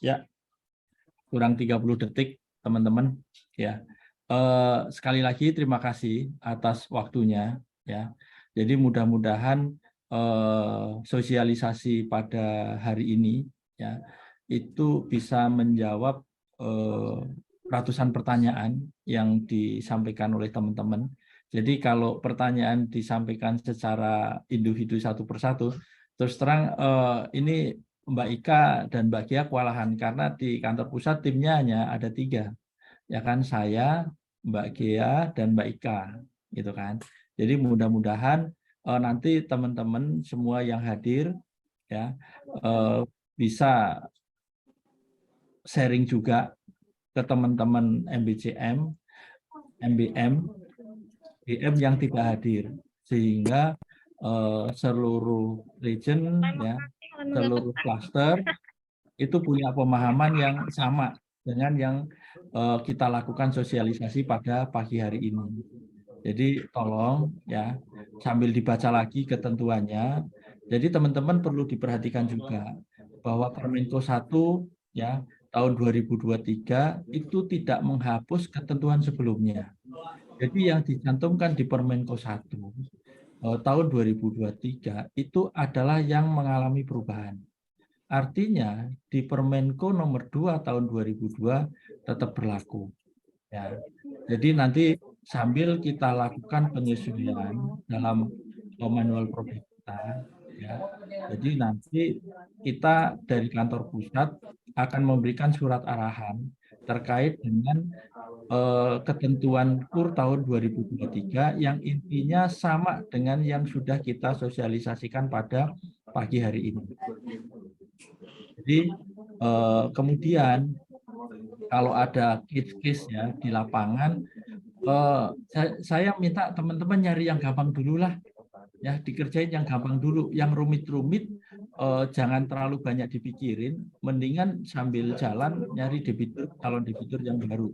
ya, kurang 30 detik teman-teman ya. Sekali lagi terima kasih atas waktunya ya. Jadi mudah-mudahan sosialisasi pada hari ini ya itu bisa menjawab ratusan pertanyaan yang disampaikan oleh teman-teman. Jadi kalau pertanyaan disampaikan secara individu satu persatu, terus terang ini Mbak Ika dan Mbak Gia kewalahan karena di kantor pusat timnya hanya ada 3, ya kan, saya, Mbak Gia dan Mbak Ika, gitu kan. Jadi mudah-mudahan nanti teman-teman semua yang hadir ya bisa sharing juga ke teman-teman MBCM, MBM, BM yang tidak hadir, sehingga seluruh region ya, seluruh cluster itu punya pemahaman yang sama dengan yang kita lakukan sosialisasi pada pagi hari ini. Jadi tolong ya sambil dibaca lagi ketentuannya. Jadi teman-teman perlu diperhatikan juga bahwa Permenko 1 ya tahun 2023 itu tidak menghapus ketentuan sebelumnya. Jadi yang dicantumkan di Permenko 1 tahun 2023 itu adalah yang mengalami perubahan. Artinya di Permenko nomor 2 tahun 2002 tetap berlaku. Ya. Jadi nanti sambil kita lakukan penyesuaian dalam manual produk kita, ya. Jadi nanti kita dari kantor pusat akan memberikan surat arahan terkait dengan ketentuan KUR tahun 2023 yang intinya sama dengan yang sudah kita sosialisasikan pada pagi hari ini. Jadi kemudian kalau ada case-case ya di lapangan, saya minta teman-teman nyari yang gampang dulu lah, ya dikerjain yang gampang dulu, yang rumit-rumit jangan terlalu banyak dipikirin, mendingan sambil jalan nyari debitur, calon debitur yang baru.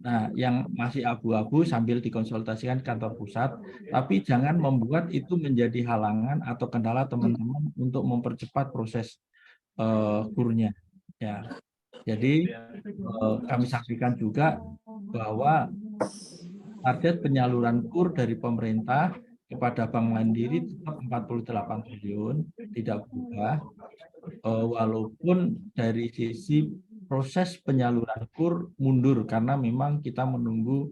Nah, yang masih abu-abu sambil dikonsultasikan kantor pusat, tapi jangan membuat itu menjadi halangan atau kendala teman-teman untuk mempercepat proses KUR-nya. Ya, jadi kami sampaikan juga bahwa target penyaluran KUR dari pemerintah kepada Bank Mandiri tetap 48 triliun, tidak berubah, walaupun dari sisi proses penyaluran KUR mundur karena memang kita menunggu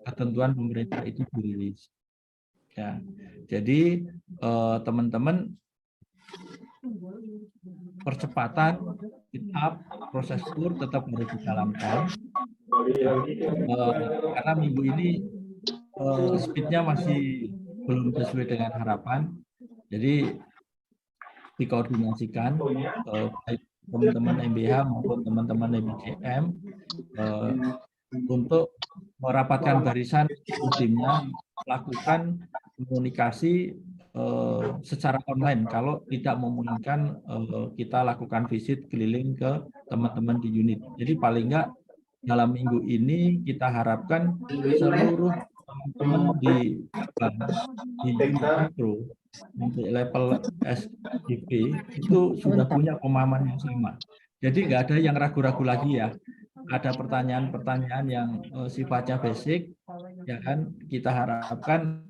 ketentuan pemerintah itu dirilis. Ya, jadi teman-teman percepatan proses KUR tetap harus dijalankan karena minggu ini speednya masih belum sesuai dengan harapan. Jadi dikoordinasikan baik teman-teman MBH maupun teman-teman MBCM untuk merapatkan barisan timnya, lakukan komunikasi secara online. Kalau tidak memungkinkan kita lakukan visit keliling ke teman-teman di unit. Jadi paling enggak dalam minggu ini kita harapkan seluruh teman-teman di mikro untuk level SDP itu sudah punya pemahaman yang sama. Jadi nggak ada yang ragu-ragu lagi ya. Ada pertanyaan-pertanyaan yang sifatnya basic, ya kan, kita harapkan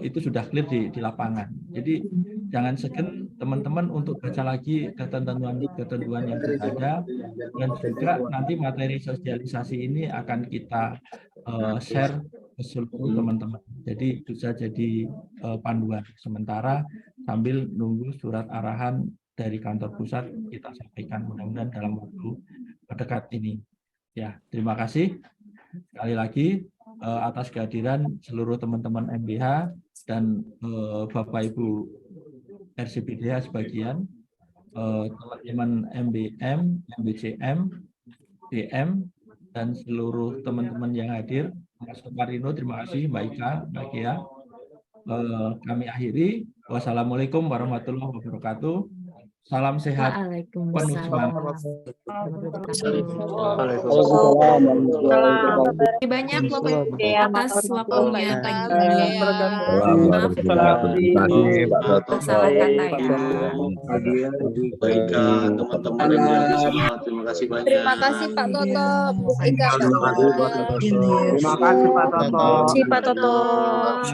itu sudah clear di lapangan. Jadi jangan segan teman-teman untuk baca lagi ketentuan yang sudah ada, dan juga nanti materi sosialisasi ini akan kita share ke seluruh teman-teman. Jadi bisa jadi panduan sementara sambil nunggu surat arahan dari kantor pusat kita sampaikan, mudah-mudahan dalam waktu dekat ini. Ya, terima kasih sekali lagi atas kehadiran seluruh teman-teman MBH dan Bapak Ibu RCPDH sebagian, teman-teman MBM, MBCM, BM, dan seluruh teman-teman yang hadir. Mas Marino, terima kasih, Mbak Ika, Mbak Kia. Kami akhiri. Wassalamualaikum warahmatullahi wabarakatuh. Salam sehat, penuh semangat. Terima banyak Bapak Ibu atas waktunya pagi ini. Maaf salah kata ya. Baik, teman-teman MBRD semua, terima kasih banyak. Terima kasih Pak Toto, Bu Ika. Terima kasih Pak Toto. Terima kasih Pak Toto.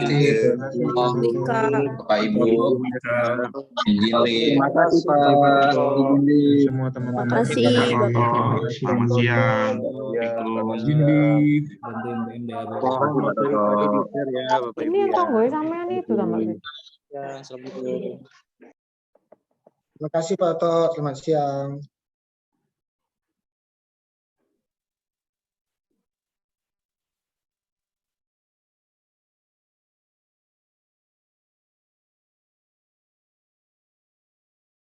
Pak Toto. Ika. Bapak Ibu, Terima kasih Pak Gindi. Semua teman-teman. Makasih. Selamat siang. Ini yang tonggoy sampean itu tambah. Terima kasih Pak Toto. Selamat siang.